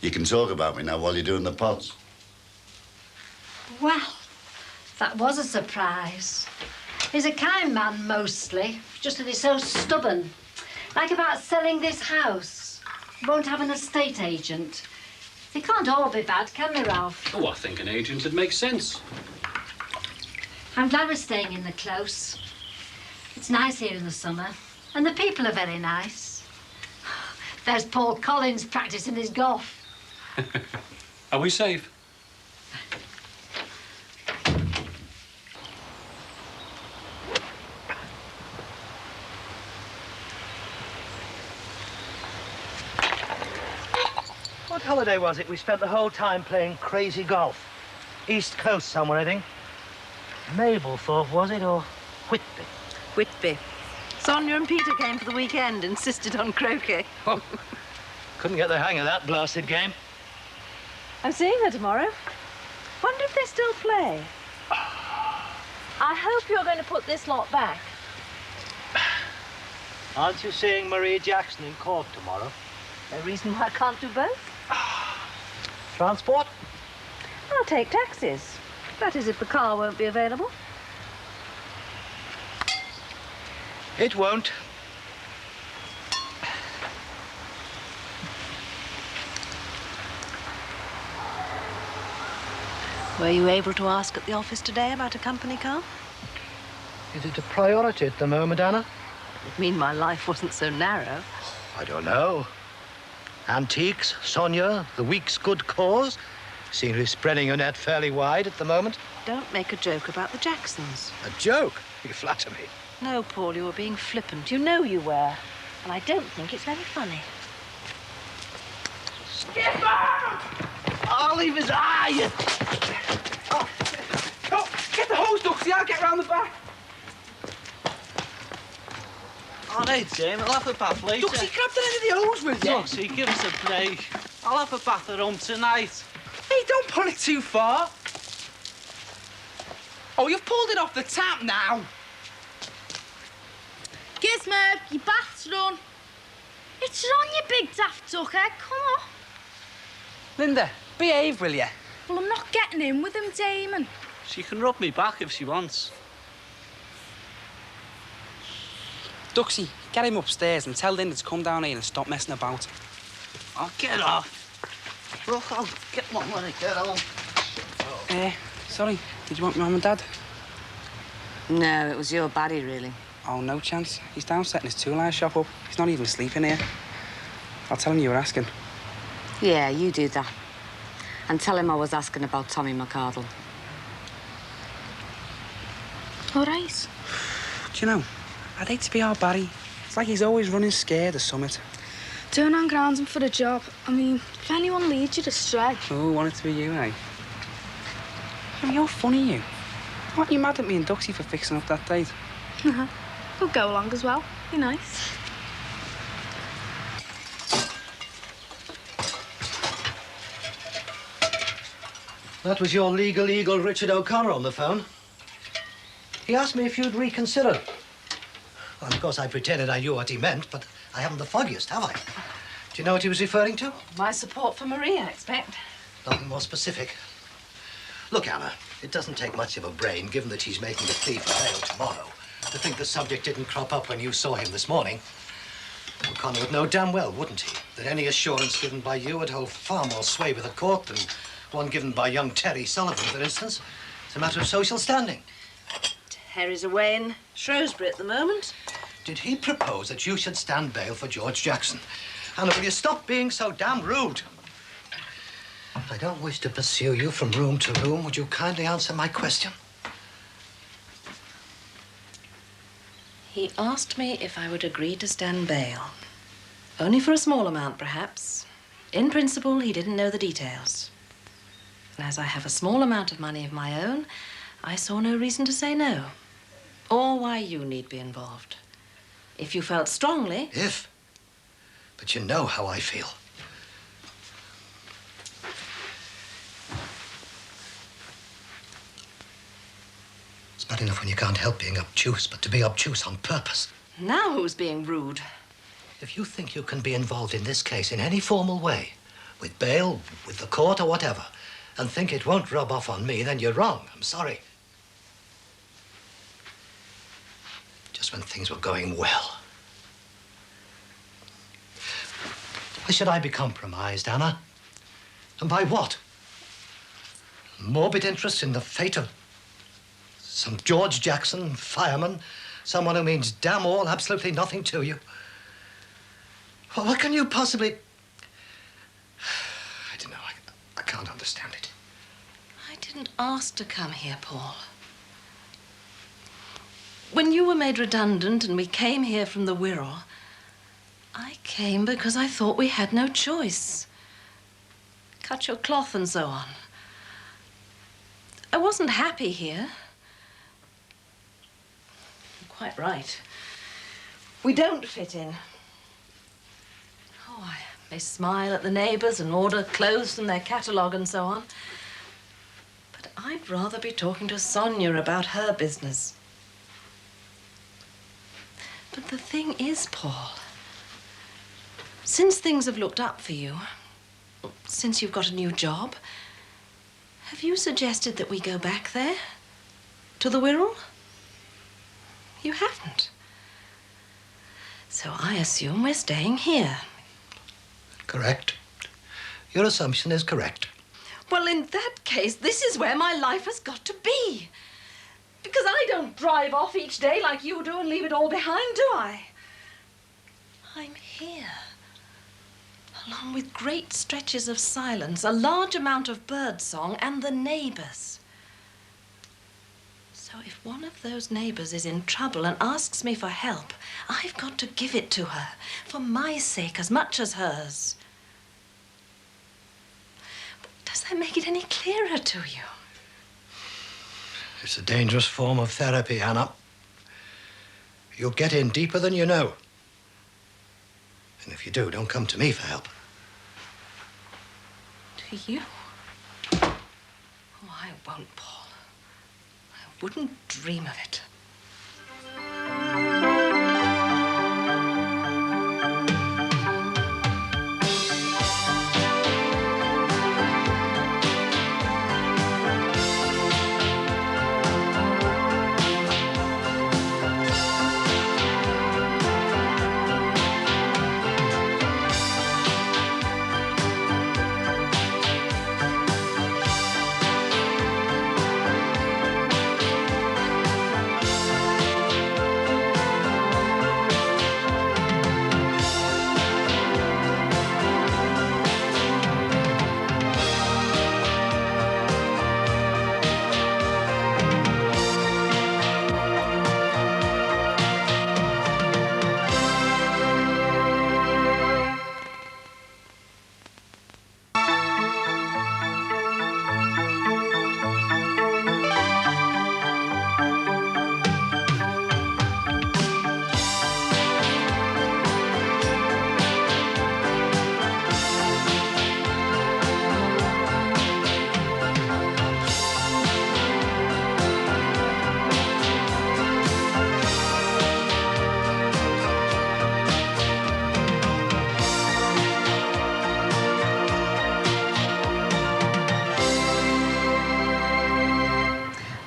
You can talk about me now while you're doing the pods. Well, that was a surprise. He's a kind man, mostly. Just that he's so stubborn. Like about selling this house. Won't have an estate agent. They can't all be bad, can they, Ralph? Oh, I think an agent would make sense. I'm glad we're staying in the close. It's nice here in the summer. And the people are very nice. There's Paul Collins practicing his golf. Are we safe? What holiday was it we spent the whole time playing crazy golf? East Coast somewhere, I think. Mablethorpe, was it, or Whitby? Whitby. Sonia and Peter came for the weekend, insisted on croquet. Oh, couldn't get the hang of that blasted game. I'm seeing her tomorrow. Wonder if they still play. I hope you're going to put this lot back. Aren't you seeing Maria Jackson in court tomorrow? No reason why I can't do both. Transport? I'll take taxis. That is, if the car won't be available. It won't. Were you able to ask at the office today about a company car? Is it a priority at the moment, Anna? It'd mean my life wasn't so narrow. I don't know. Antiques, Sonia, the week's good cause. Seem to be spreading your net fairly wide at the moment. Don't make a joke about the Jacksons. A joke? You flatter me. No, Paul, you were being flippant. You know you were. And I don't think it's very funny. Skipper! Oliver's eye! Oh, get the hose, Duxie. I'll get round the back. All right, Jane, I'll have a bath later. Duxie, grab the end of the hose with you. Duxie, give us a break. I'll have a bath at home tonight. Hey, don't pull it too far. Oh, you've pulled it off the tap now. Gizmo, your bath's done. It's on, you big daft duckhead. Come on. Linda, behave, will you? Well, I'm not getting in with him, Damon. She can rub me back if she wants. Duxie, get him upstairs and tell Linda to come down here and stop messing about. I'll get off. Look, I'll get one when I get home. Sorry, did you want Mum and Dad? No, it was your baddie, really. Oh, no chance. He's down setting his tool hire shop up. He's not even sleeping here. I'll tell him you were asking. Yeah, you do that. And tell him I was asking about Tommy McArdle. All right. Do you know, I'd hate to be our Barry. It's like he's always running scared of summit. Don't hang around him for a job. I mean, if anyone leads you astray. Oh, want it to be you, eh? Oh, you're funny, you. Aren't you mad at me and Duxie for fixing up that date? We'll go along as well. Be nice. That was your legal eagle, Richard O'Connor, on the phone. He asked me if you'd reconsider. Well, of course, I pretended I knew what he meant, but I haven't the foggiest, have I? Do you know what he was referring to? My support for Marie, I expect. Nothing more specific. Look, Anna, it doesn't take much of a brain, given that he's making a plea for bail tomorrow, to think the subject didn't crop up when you saw him this morning. O'Connor would know damn well, wouldn't he, that any assurance given by you would hold far more sway with the court than one given by young Terry Sullivan, for instance. It's a matter of social standing. Terry's away in Shrewsbury at the moment. Did he propose that you should stand bail for George Jackson? Anna, will you stop being so damn rude? I don't wish to pursue you from room to room. Would you kindly answer my question? He asked me if I would agree to stand bail. Only for a small amount, perhaps. In principle, he didn't know the details. And as I have a small amount of money of my own, I saw no reason to say no. Or why you need be involved. If you felt strongly... If? But you know how I feel. It's bad enough when you can't help being obtuse, but to be obtuse on purpose. Now who's being rude? If you think you can be involved in this case in any formal way, with bail, with the court or whatever, and think it won't rub off on me, then you're wrong. I'm sorry. Just when things were going well. Why should I be compromised, Anna? And by what? Morbid interest in the fate of some George Jackson fireman, someone who means damn all, absolutely nothing to you. Well, what can you possibly... I don't know. I can't understand it. I didn't ask to come here, Paul. When you were made redundant and we came here from the Wirral, I came because I thought we had no choice. Cut your cloth and so on. I wasn't happy here. You're quite right. We don't fit in. Oh, I may smile at the neighbours and order clothes from their catalogue and so on. But I'd rather be talking to Sonia about her business. But the thing is, Paul, since things have looked up for you, since you've got a new job, have you suggested that we go back there? To the Wirral? You haven't. So I assume we're staying here. Correct. Your assumption is correct. Well, in that case, this is where my life has got to be. Because I don't drive off each day like you do and leave it all behind, do I? I'm here. Along with great stretches of silence, a large amount of birdsong, and the neighbours. So if one of those neighbours is in trouble and asks me for help, I've got to give it to her, for my sake as much as hers. But does that make it any clearer to you? It's a dangerous form of therapy, Anna. You'll get in deeper than you know. And if you do, don't come to me for help. To you? Oh, I won't, Paul. I wouldn't dream of it.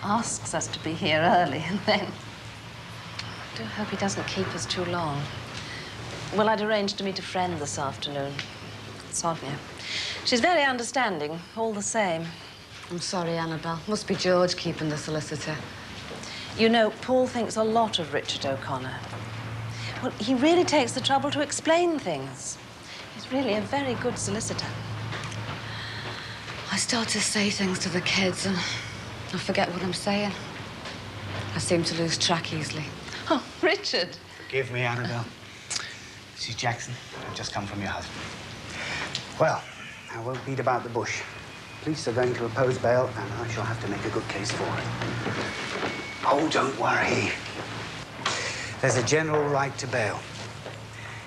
Asks us to be here early, and then... I do hope he doesn't keep us too long. Well, I'd arranged to meet a friend this afternoon, Sonia. She's very understanding, all the same. I'm sorry, Annabelle. Must be George keeping the solicitor. You know, Paul thinks a lot of Richard O'Connor. Well, he really takes the trouble to explain things. He's really a very good solicitor. I start to say things to the kids and I forget what I'm saying. I seem to lose track easily. Oh, Richard. Forgive me, Annabelle. Mrs. Jackson, I've just come from your husband. Well, I won't beat about the bush. Police are going to oppose bail, and I shall have to make a good case for it. Oh, don't worry. There's a general right to bail.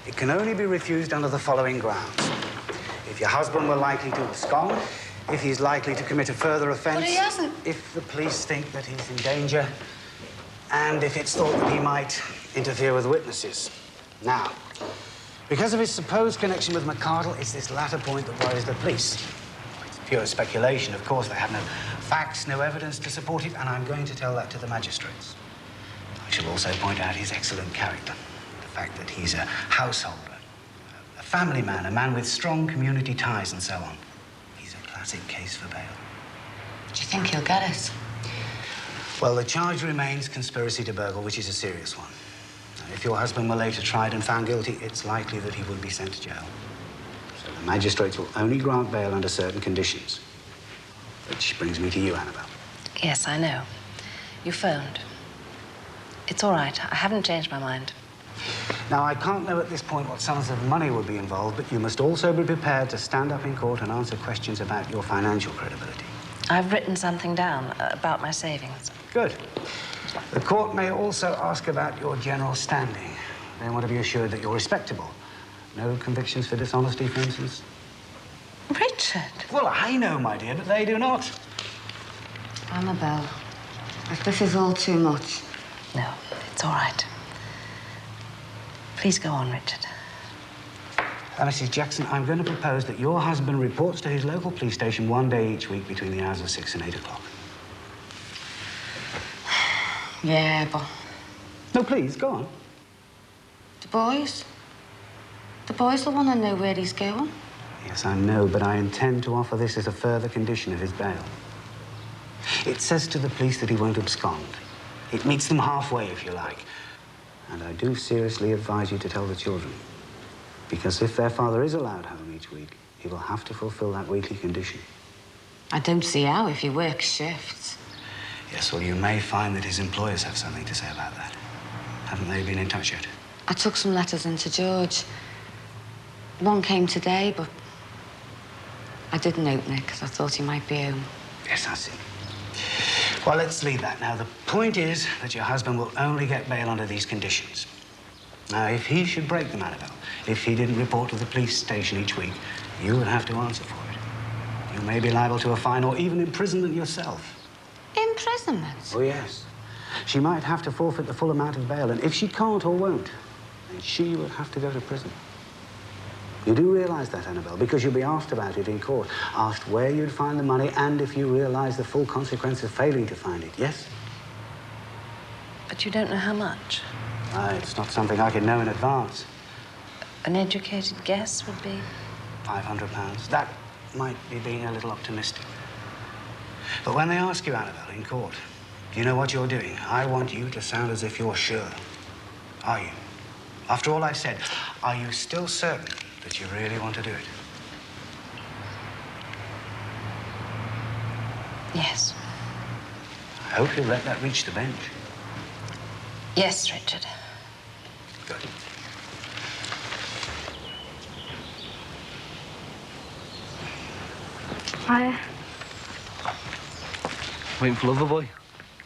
It can only be refused under the following grounds. If your husband were likely to abscond, if he's likely to commit a further offence... But he hasn't. If the police think that he's in danger, and if it's thought that he might interfere with witnesses. Now, because of his supposed connection with McCardle, it's this latter point that worries the police. It's pure speculation, of course. They have no facts, no evidence to support it, and I'm going to tell that to the magistrates. I shall also point out his excellent character. The fact that he's a householder, a family man, a man with strong community ties and so on. He's a classic case for bail. Do you think he'll get it? Well, the charge remains conspiracy to burgle, which is a serious one. If your husband were later tried and found guilty, it's likely that he would be sent to jail. So the magistrates will only grant bail under certain conditions. Which brings me to you, Annabelle. Yes, I know. You phoned. It's all right. I haven't changed my mind. Now, I can't know at this point what sums of money would be involved, but you must also be prepared to stand up in court and answer questions about your financial credibility. I've written something down about my savings. Good. The court may also ask about your general standing. They want to be assured that you're respectable. No convictions for dishonesty, for instance. Richard! Well, I know, my dear, but they do not. Annabelle, if this is all too much... No, it's all right. Please go on, Richard. Mrs. Jackson, I'm going to propose that your husband reports to his local police station one day each week between the hours of 6 and 8 o'clock. Yeah, but... No, please, go on. The boys? The boys will want to know where he's going. Yes, I know, but I intend to offer this as a further condition of his bail. It says to the police that he won't abscond. It meets them halfway, if you like. And I do seriously advise you to tell the children. Because if their father is allowed home each week, he will have to fulfill that weekly condition. I don't see how if he works shifts. Yes, well, you may find that his employers have something to say about that. Haven't they been in touch yet? I took some letters into George. One came today, but I didn't open it because I thought he might be home. Yes, I see. Well, let's leave that now. The point is that your husband will only get bail under these conditions. Now, if he should break them, Annabelle, if he didn't report to the police station each week, you would have to answer for it. You may be liable to a fine or even imprisonment yourself. Imprisonment? Oh, yes. She might have to forfeit the full amount of bail, and if she can't or won't, then she would have to go to prison. You do realise that, Annabelle, because you'll be asked about it in court. Asked where you'd find the money and if you realise the full consequence of failing to find it, yes? But you don't know how much? It's not something I can know in advance. An educated guess would be? £500. That might be being a little optimistic. But when they ask you, Annabelle, in court, do you know what you're doing? I want you to sound as if you're sure. Are you? After all I've said, are you still certain that you really want to do it? Yes. I hope you'll let that reach the bench. Yes, Richard. Good. Hiya. Waiting for Loverboy?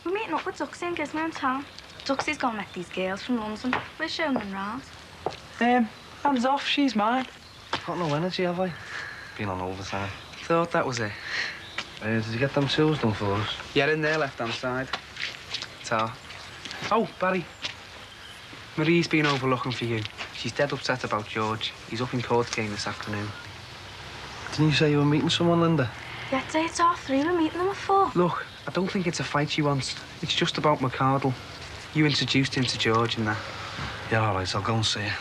We're meeting up with Duxie and Gizmo in town. Duxie's gone met these girls from London. We're showing them round. Hands off, she's mine. Got no energy, have I? Been on overtime. Thought that was it. Did you get them shoes done for us? Yeah, in there, left-hand side. Ta. Oh, Barry. Marie's been over looking for you. She's dead upset about George. He's up in court again this afternoon. Didn't you say you were meeting someone, Linda? Yeah, today it's 3:30. We're meeting them at 4. Look, I don't think it's a fight she wants. It's just about McCardle. You introduced him to George and that. Yeah, all right, I'll go and see her.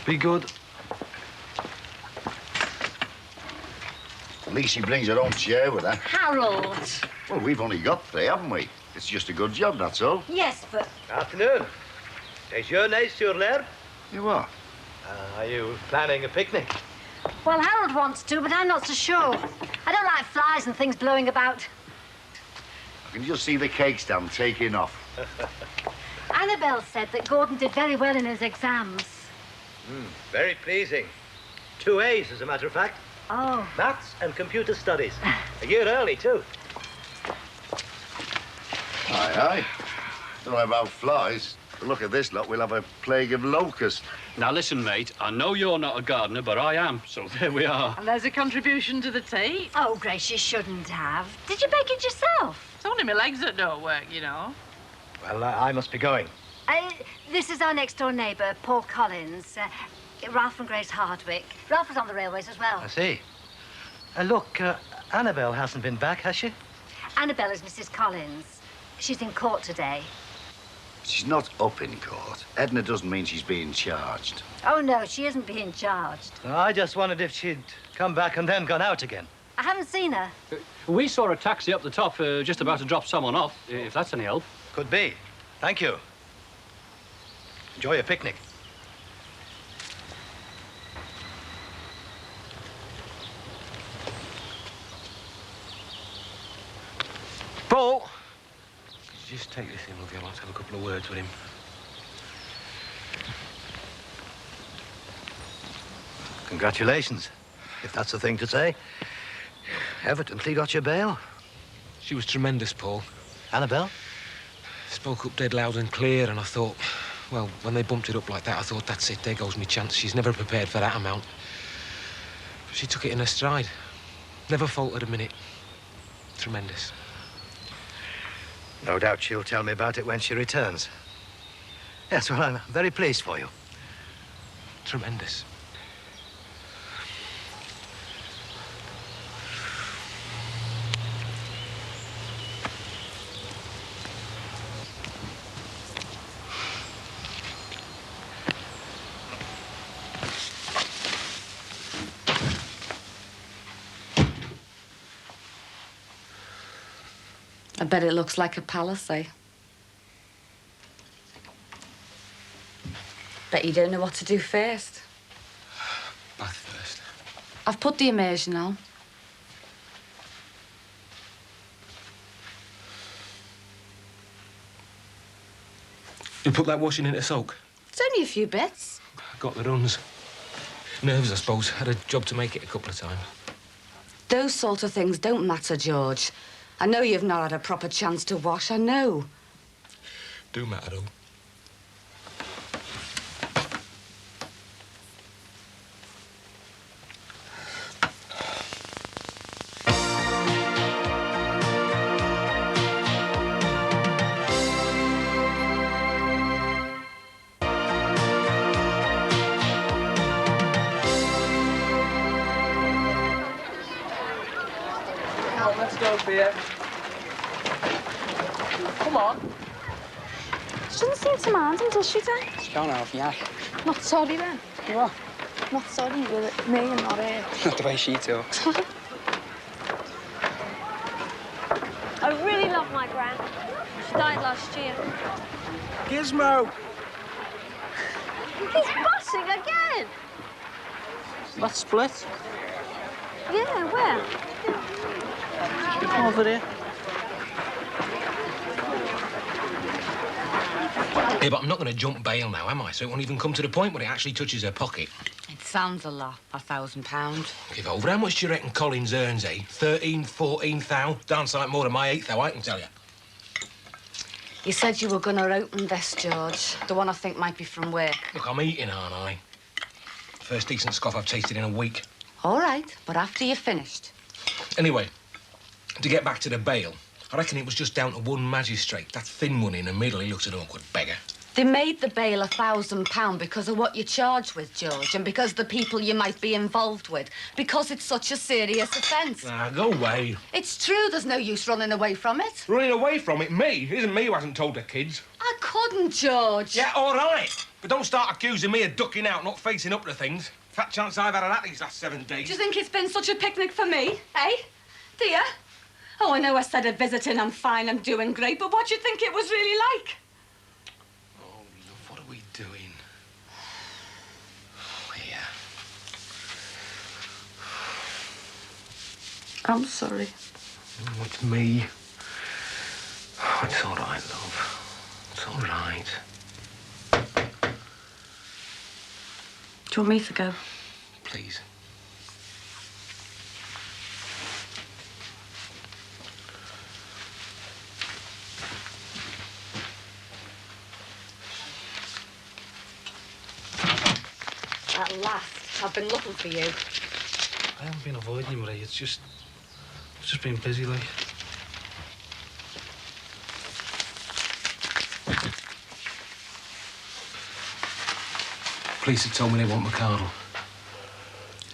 Be good. At least she brings her own chair with her. Harold. Well, we've only got 3, haven't we? It's just a good job, that's all. Yes, but... Afternoon. C'est your nice, sur l'air. You are? Are you planning a picnic? Well, Harold wants to, but I'm not so sure. I don't like flies and things blowing about. I can just see the cake stand taking off. Annabelle said that Gordon did very well in his exams. Very pleasing. 2 A's, as a matter of fact. Oh. Maths and computer studies. A year early, too. Aye. Don't know about flies. But look at this lot, we'll have a plague of locusts. Now, listen, mate, I know you're not a gardener, but I am, so there we are. And there's a contribution to the tea. Oh, Grace, you shouldn't have. Did you bake it yourself? It's only my legs that don't work, you know. Well, I must be going. This is our next-door neighbour, Paul Collins. Ralph and Grace Hardwick. Ralph was on the railways as well. I see. Look, Annabelle hasn't been back, has she? Annabelle is Mrs. Collins. She's in court today. She's not up in court. Edna doesn't mean she's being charged. Oh, no, she isn't being charged. I just wondered if she'd come back and then gone out again. I haven't seen her. We saw a taxi up the top, just about to drop someone off, if that's any help. Could be. Thank you. Enjoy your picnic. Paul! Could you just take this in with you? I'd like to have a couple of words with him. Congratulations, if that's the thing to say. Evidently got your bail. She was tremendous, Paul. Annabelle? Spoke up dead loud and clear, and I thought, well, when they bumped it up like that, I thought, that's it, there goes me chance. She's never prepared for that amount. But she took it in her stride. Never faltered a minute. Tremendous. No doubt she'll tell me about it when she returns. Yes, well, I'm very pleased for you. Tremendous. I bet it looks like a palace, eh? Bet you don't know what to do first. Bath first. I've put the immersion on. You put that washing into soak? It's only a few bits. Got the runs. Nerves, I suppose. Had a job to make it a couple of times. Those sort of things don't matter, George. I know you've not had a proper chance to wash, I know. Do matter, though. Let's go, Thea. Come on. She doesn't seem to mind him, does she, Dan? She's gone off, yeah. Not sorry, then. You are? Not sorry with me and not her. Not the way she talks. I really love my gran. She died last year. Gizmo! He's bossing again! Let's split. Yeah, where? Over there. Yeah, but I'm not going to jump bail now, am I? So it won't even come to the point where it actually touches her pocket. It sounds a lot, £1,000. Give over. How much do you reckon Collins earns, eh? 13, 14 thou? Dance like more than my 8 thou, I can tell you. You said you were going to open this, George. The one I think might be from work. Look, I'm eating, aren't I? First decent scoff I've tasted in a week. All right, but after you're finished. Anyway, to get back to the bail, I reckon it was just down to one magistrate. That thin one in the middle, he looks an awkward beggar. They made the bail £1,000 because of what you're charged with, George, and because the people you might be involved with, because it's such a serious offence. Ah, go away. It's true, there's no use running away from it. Running away from it? Me? It isn't me who hasn't told the kids. I couldn't, George. Yeah, all right. But don't start accusing me of ducking out, not facing up to things. Fat chance I've had of that these last 7 days. Do you think it's been such a picnic for me, eh? Do you? Oh, I know I said at visiting I'm fine, I'm doing great, but what do you think it was really like? Oh, love, what are we doing? Oh, yeah. I'm sorry. Oh, it's me. Oh, it's all right, love. It's all right. Do you want me to go? Please. At last. I've been looking for you. I haven't been avoiding you, Marie. It's just been busy, like. Police had told me they want McCardle.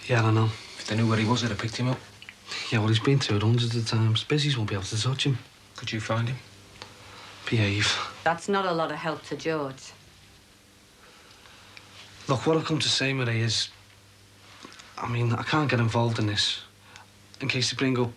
Yeah, I know. If they knew where he was, they'd have picked him up. Yeah, well, he's been to it hundreds of times. Busies won't be able to touch him. Could you find him? Behave. That's not a lot of help to George. Look, what I've come to say, Marie, is... I mean, I can't get involved in this. In case you bring up...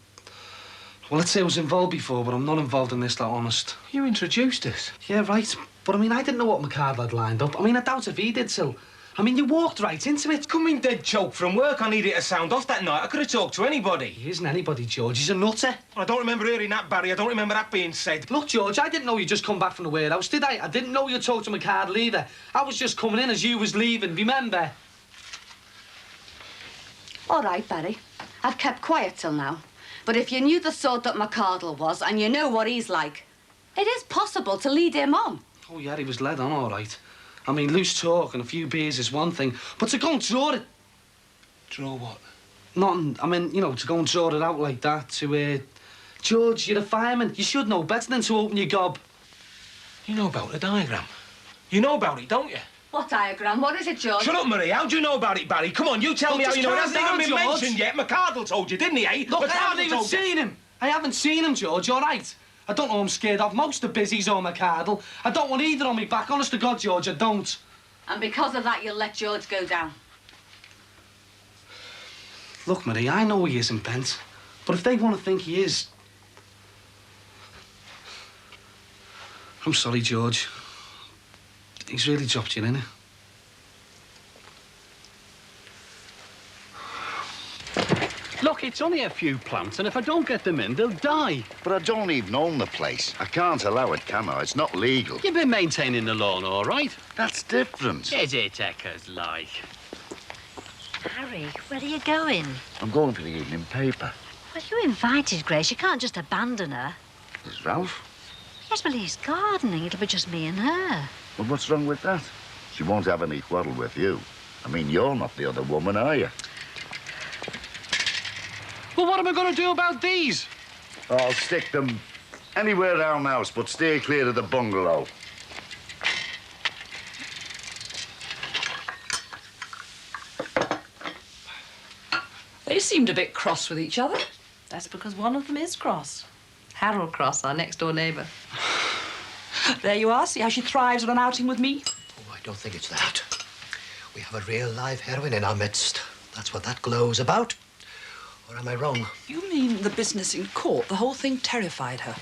Well, let's say I was involved before, but I'm not involved in this, that honest. You introduced us. Yeah, right. But, I mean, I didn't know what McCardle had lined up. I mean, I doubt if he did, so... I mean, you walked right into it. Coming dead choke from work, I needed to sound off that night. I could have talked to anybody. He isn't anybody, George. He's a nutter. I don't remember hearing that, Barry. I don't remember that being said. Look, George, I didn't know you just come back from the warehouse, did I? I didn't know you talked to McCardle either. I was just coming in as you was leaving, remember? All right, Barry. I've kept quiet till now. But if you knew the sort that McCardle was, and you know what he's like, it is possible to lead him on. Oh, yeah, he was led on, all right. I mean, loose talk and a few beers is one thing, but to go and draw it... Draw what? Nothing. I mean, you know, to go and draw it out like that, to, George, you're a fireman. You should know better than to open your gob. You know about the diagram. You know about it, don't you? What diagram? What is it, George? Shut up, Marie. How do you know about it, Barry? Come on, you tell me how you know. It hasn't even been mentioned yet. McCardle told you, didn't he, eh? Look, I haven't even seen him. I haven't seen him, George, all right? I don't know I'm scared of most of Busy's or McCardle. I don't want either on me back. Honest to God, George, I don't. And because of that, you'll let George go down. Look, Marie, I know he isn't bent. But if they want to think he is... I'm sorry, George. He's really dropped you in it. Look, it's only a few plants, and if I don't get them in, they'll die. But I don't even own the place. I can't allow it, can I? It's not legal. You've been maintaining the lawn, all right? That's different. Is it, Eckers, like? Harry, where are you going? I'm going for the evening paper. Well, you invited Grace. You can't just abandon her. There's Ralph. Yes, well, he's gardening. It'll be just me and her. Well, what's wrong with that? She won't have any quarrel with you. I mean, you're not the other woman, are you? Well, what am I going to do about these? I'll stick them anywhere around the house, but stay clear of the bungalow. They seemed a bit cross with each other. That's because one of them is cross. Harold Cross, our next-door neighbour. There you are. See how she thrives on an outing with me? Oh, I don't think it's that. We have a real live heroine in our midst. That's what that glow's about. Or am I wrong? You mean the business in court? The whole thing terrified her.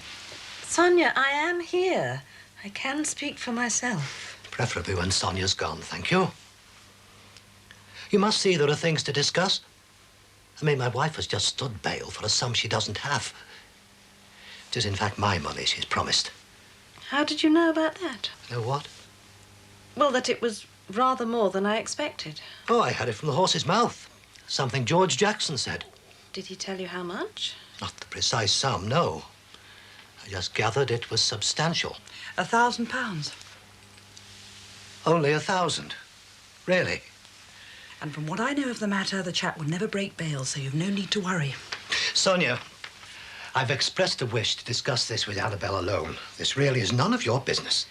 Sonia, I am here. I can speak for myself. Preferably when Sonia's gone, thank you. You must see there are things to discuss. I mean, my wife has just stood bail for a sum she doesn't have. It is, in fact, my money she's promised. How did you know about that? Know what? Well, that it was rather more than I expected. Oh, I had it from the horse's mouth. Something George Jackson said. Did he tell you how much? Not the precise sum, no. I just gathered it was substantial. £1,000. Only 1,000. Really? And from what I know of the matter, the chap would never break bail, so you've no need to worry. Sonia, I've expressed a wish to discuss this with Annabelle alone. This really is none of your business.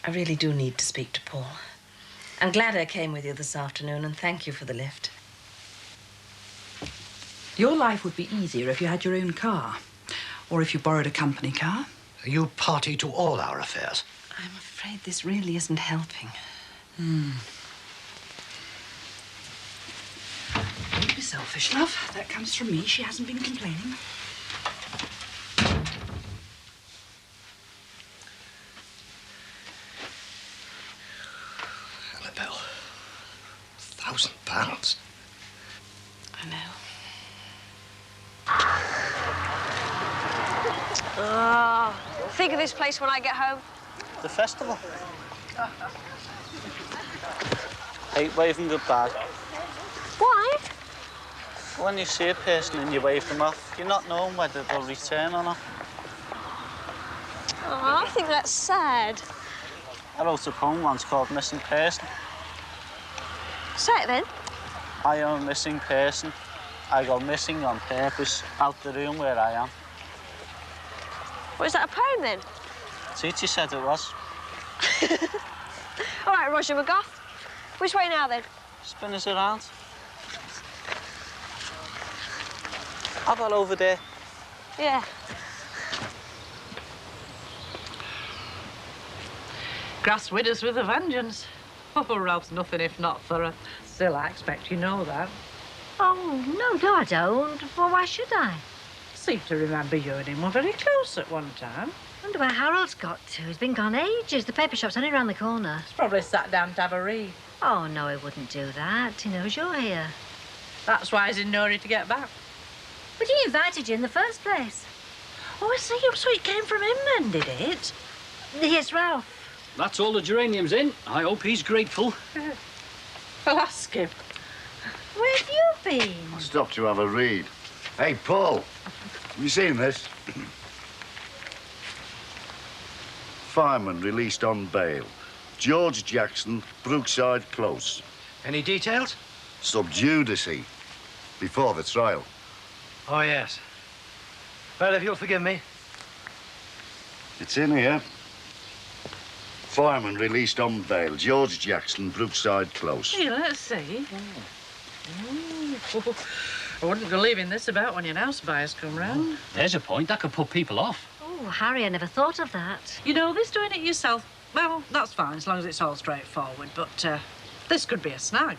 I really do need to speak to Paul. I'm glad I came with you this afternoon, and thank you for the lift. Your life would be easier if you had your own car, or if you borrowed a company car. You party to all our affairs. I'm afraid this really isn't helping. Don't be selfish, love. That comes from me. She hasn't been complaining. Annabelle, £1,000. I know. Think of this place when I get home. The festival. Hate waving goodbye. Why? When you see a person and you wave them off, you're not knowing whether they'll return or not. Oh, I think that's sad. I wrote a poem once called Missing Person. Say it then. I am a missing person. I go missing on purpose out the room where I am. What, is that a poem then? Teacher said it was. All right, Roger McGough. Which way now then? Spin us around. How about over there? Yeah. Grass widows with a vengeance. Oh, Ralph's nothing if not thorough. Still, I expect you know that. Oh, no, I don't. Well, why should I? Seem to remember you and him were very close at one time. Wonder where Harold's got to. He's been gone ages. The paper shop's only around the corner. He's probably sat down to have a read. Oh, no, he wouldn't do that. He knows you're here. That's why he's in no hurry to get back. But he invited you in the first place. Oh, I see. So it came from him then, did it? Here's Ralph. That's all the geraniums in. I hope he's grateful. I'll ask him. Where have you been? I stopped to have a read. Hey, Paul, have you seen this? Fireman released on bail. George Jackson, Brookside Close. Any details? Sub judice. Before the trial. Oh, yes. Well, if you'll forgive me. It's in here. Fireman released on bail. George Jackson, Brookside Close. Here, let's see. Oh, I wouldn't go leaving this about when your house buyers come round. There's a point. That could put people off. Oh, Harry, I never thought of that. You know, this doing it yourself, well, that's fine, as long as it's all straightforward, but this could be a snag.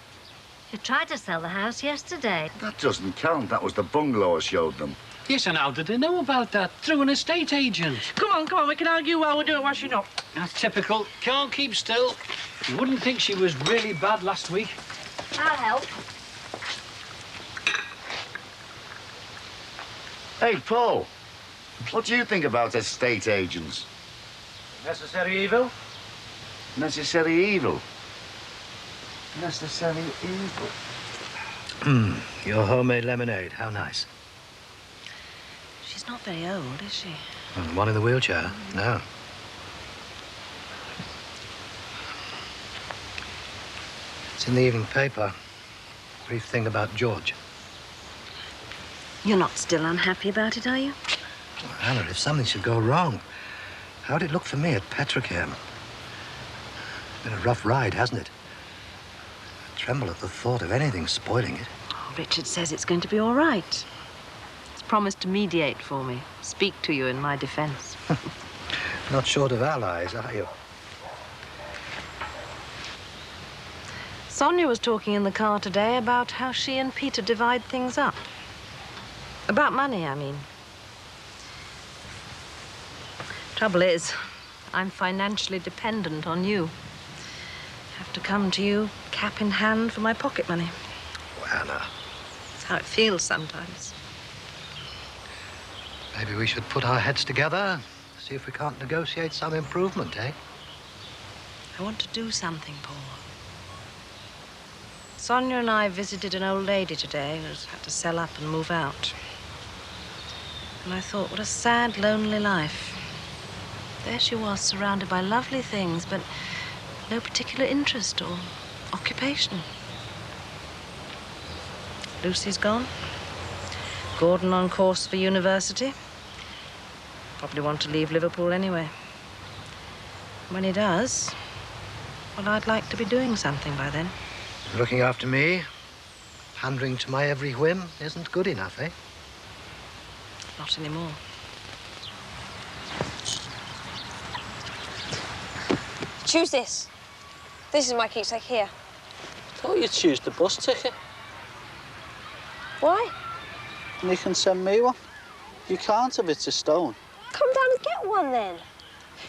You tried to sell the house yesterday. That doesn't count. That was the bungalow I showed them. Yes, and how did they know about that? Through an estate agent. Come on, we can argue while we're doing washing up. That's typical. Can't keep still. You wouldn't think she was really bad last week. I'll help. Hey, Paul, what do you think about estate agents? Necessary evil? Necessary evil? Necessary evil? Your homemade lemonade, how nice. She's not very old, is she? The one in the wheelchair? No. It's in the evening paper. Brief thing about George. You're not still unhappy about it, are you? Well, Anna, if something should go wrong, how'd it look for me at Petrochem? It's been a rough ride, hasn't it? I tremble at the thought of anything spoiling it. Oh, Richard says it's going to be all right. He's promised to mediate for me, speak to you in my defense. Not short of allies, are you? Sonia was talking in the car today about how she and Peter divide things up. About money, I mean. Trouble is, I'm financially dependent on you. Have to come to you cap in hand for my pocket money. Oh, Anna. That's how it feels sometimes. Maybe we should put our heads together, see if we can't negotiate some improvement, eh? I want to do something, Paul. Sonia and I visited an old lady today who's had to sell up and move out. And I thought, what a sad, lonely life. There she was, surrounded by lovely things, but no particular interest or occupation. Lucy's gone. Gordon on course for university. Probably want to leave Liverpool anyway. When he does, well, I'd like to be doing something by then. Looking after me, pandering to my every whim, isn't good enough, eh? Not anymore. Choose this. This is my keepsake here. Thought you'd choose the bus ticket. Why? And you can send me one. You can't if it's a stone. Come down and get one then.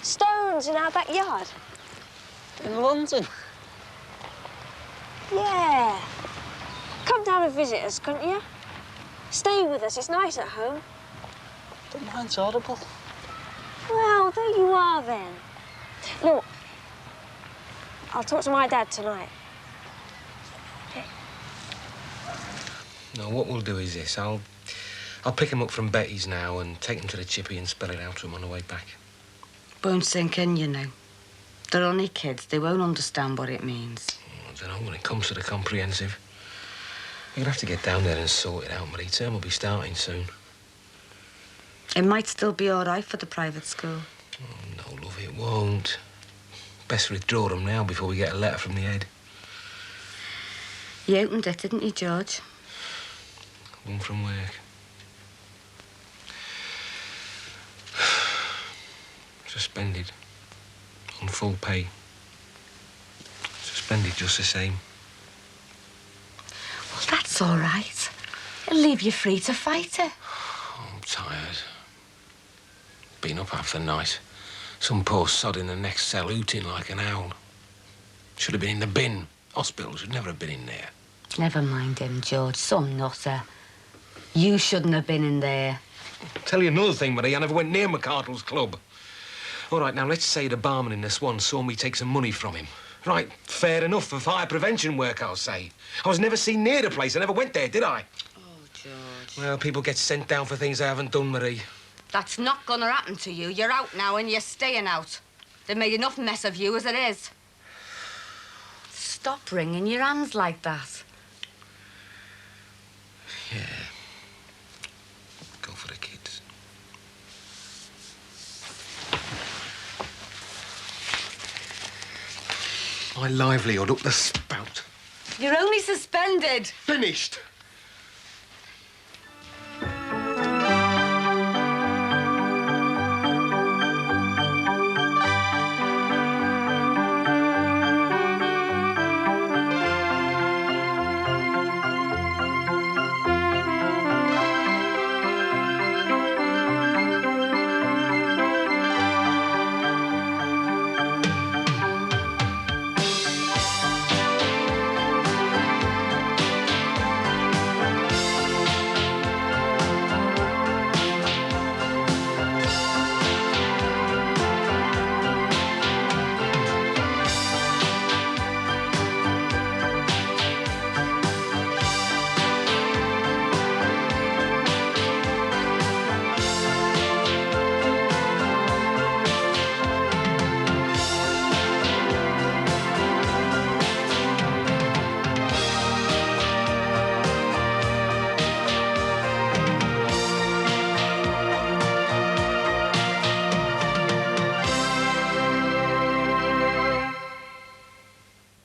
Stones in our backyard. In London? Yeah. Come down and visit us, couldn't you? Stay with us. It's nice at home. But mine's horrible. Well, there you are then. Look, I'll talk to my dad tonight. No, what we'll do is this. I'll pick him up from Betty's now and take him to the chippy and spell it out to him on the way back. Won't sink in, you know. They're only kids. They won't understand what it means. I don't know, when it comes to the comprehensive. You'll have to get down there and sort it out, Marie. Term will be starting soon. It might still be all right for the private school. Oh, no, love, it won't. Best withdraw them now before we get a letter from the head. You opened it, didn't you, George? One from work. Suspended. On full pay. Suspended just the same. Well, that's all right. It'll leave you free to fight it. Oh, I'm tired. Been up half the night. Some poor sod in the next cell hooting like an owl. Should have been in the bin. Hospital should never have been in there. Never mind him, George. Some nutter. You shouldn't have been in there. Tell you another thing, Marie. I never went near McCardle's club. All right, now, let's say the barman in the Swan saw me take some money from him. Right, fair enough for fire prevention work, I'll say. I was never seen near the place. I never went there, did I? Oh, George. Well, people get sent down for things they haven't done, Marie. That's not gonna happen to you. You're out now and you're staying out. They've made enough mess of you as it is. Stop wringing your hands like that. Yeah. Go for the kids. My livelihood up the spout. You're only suspended. Finished.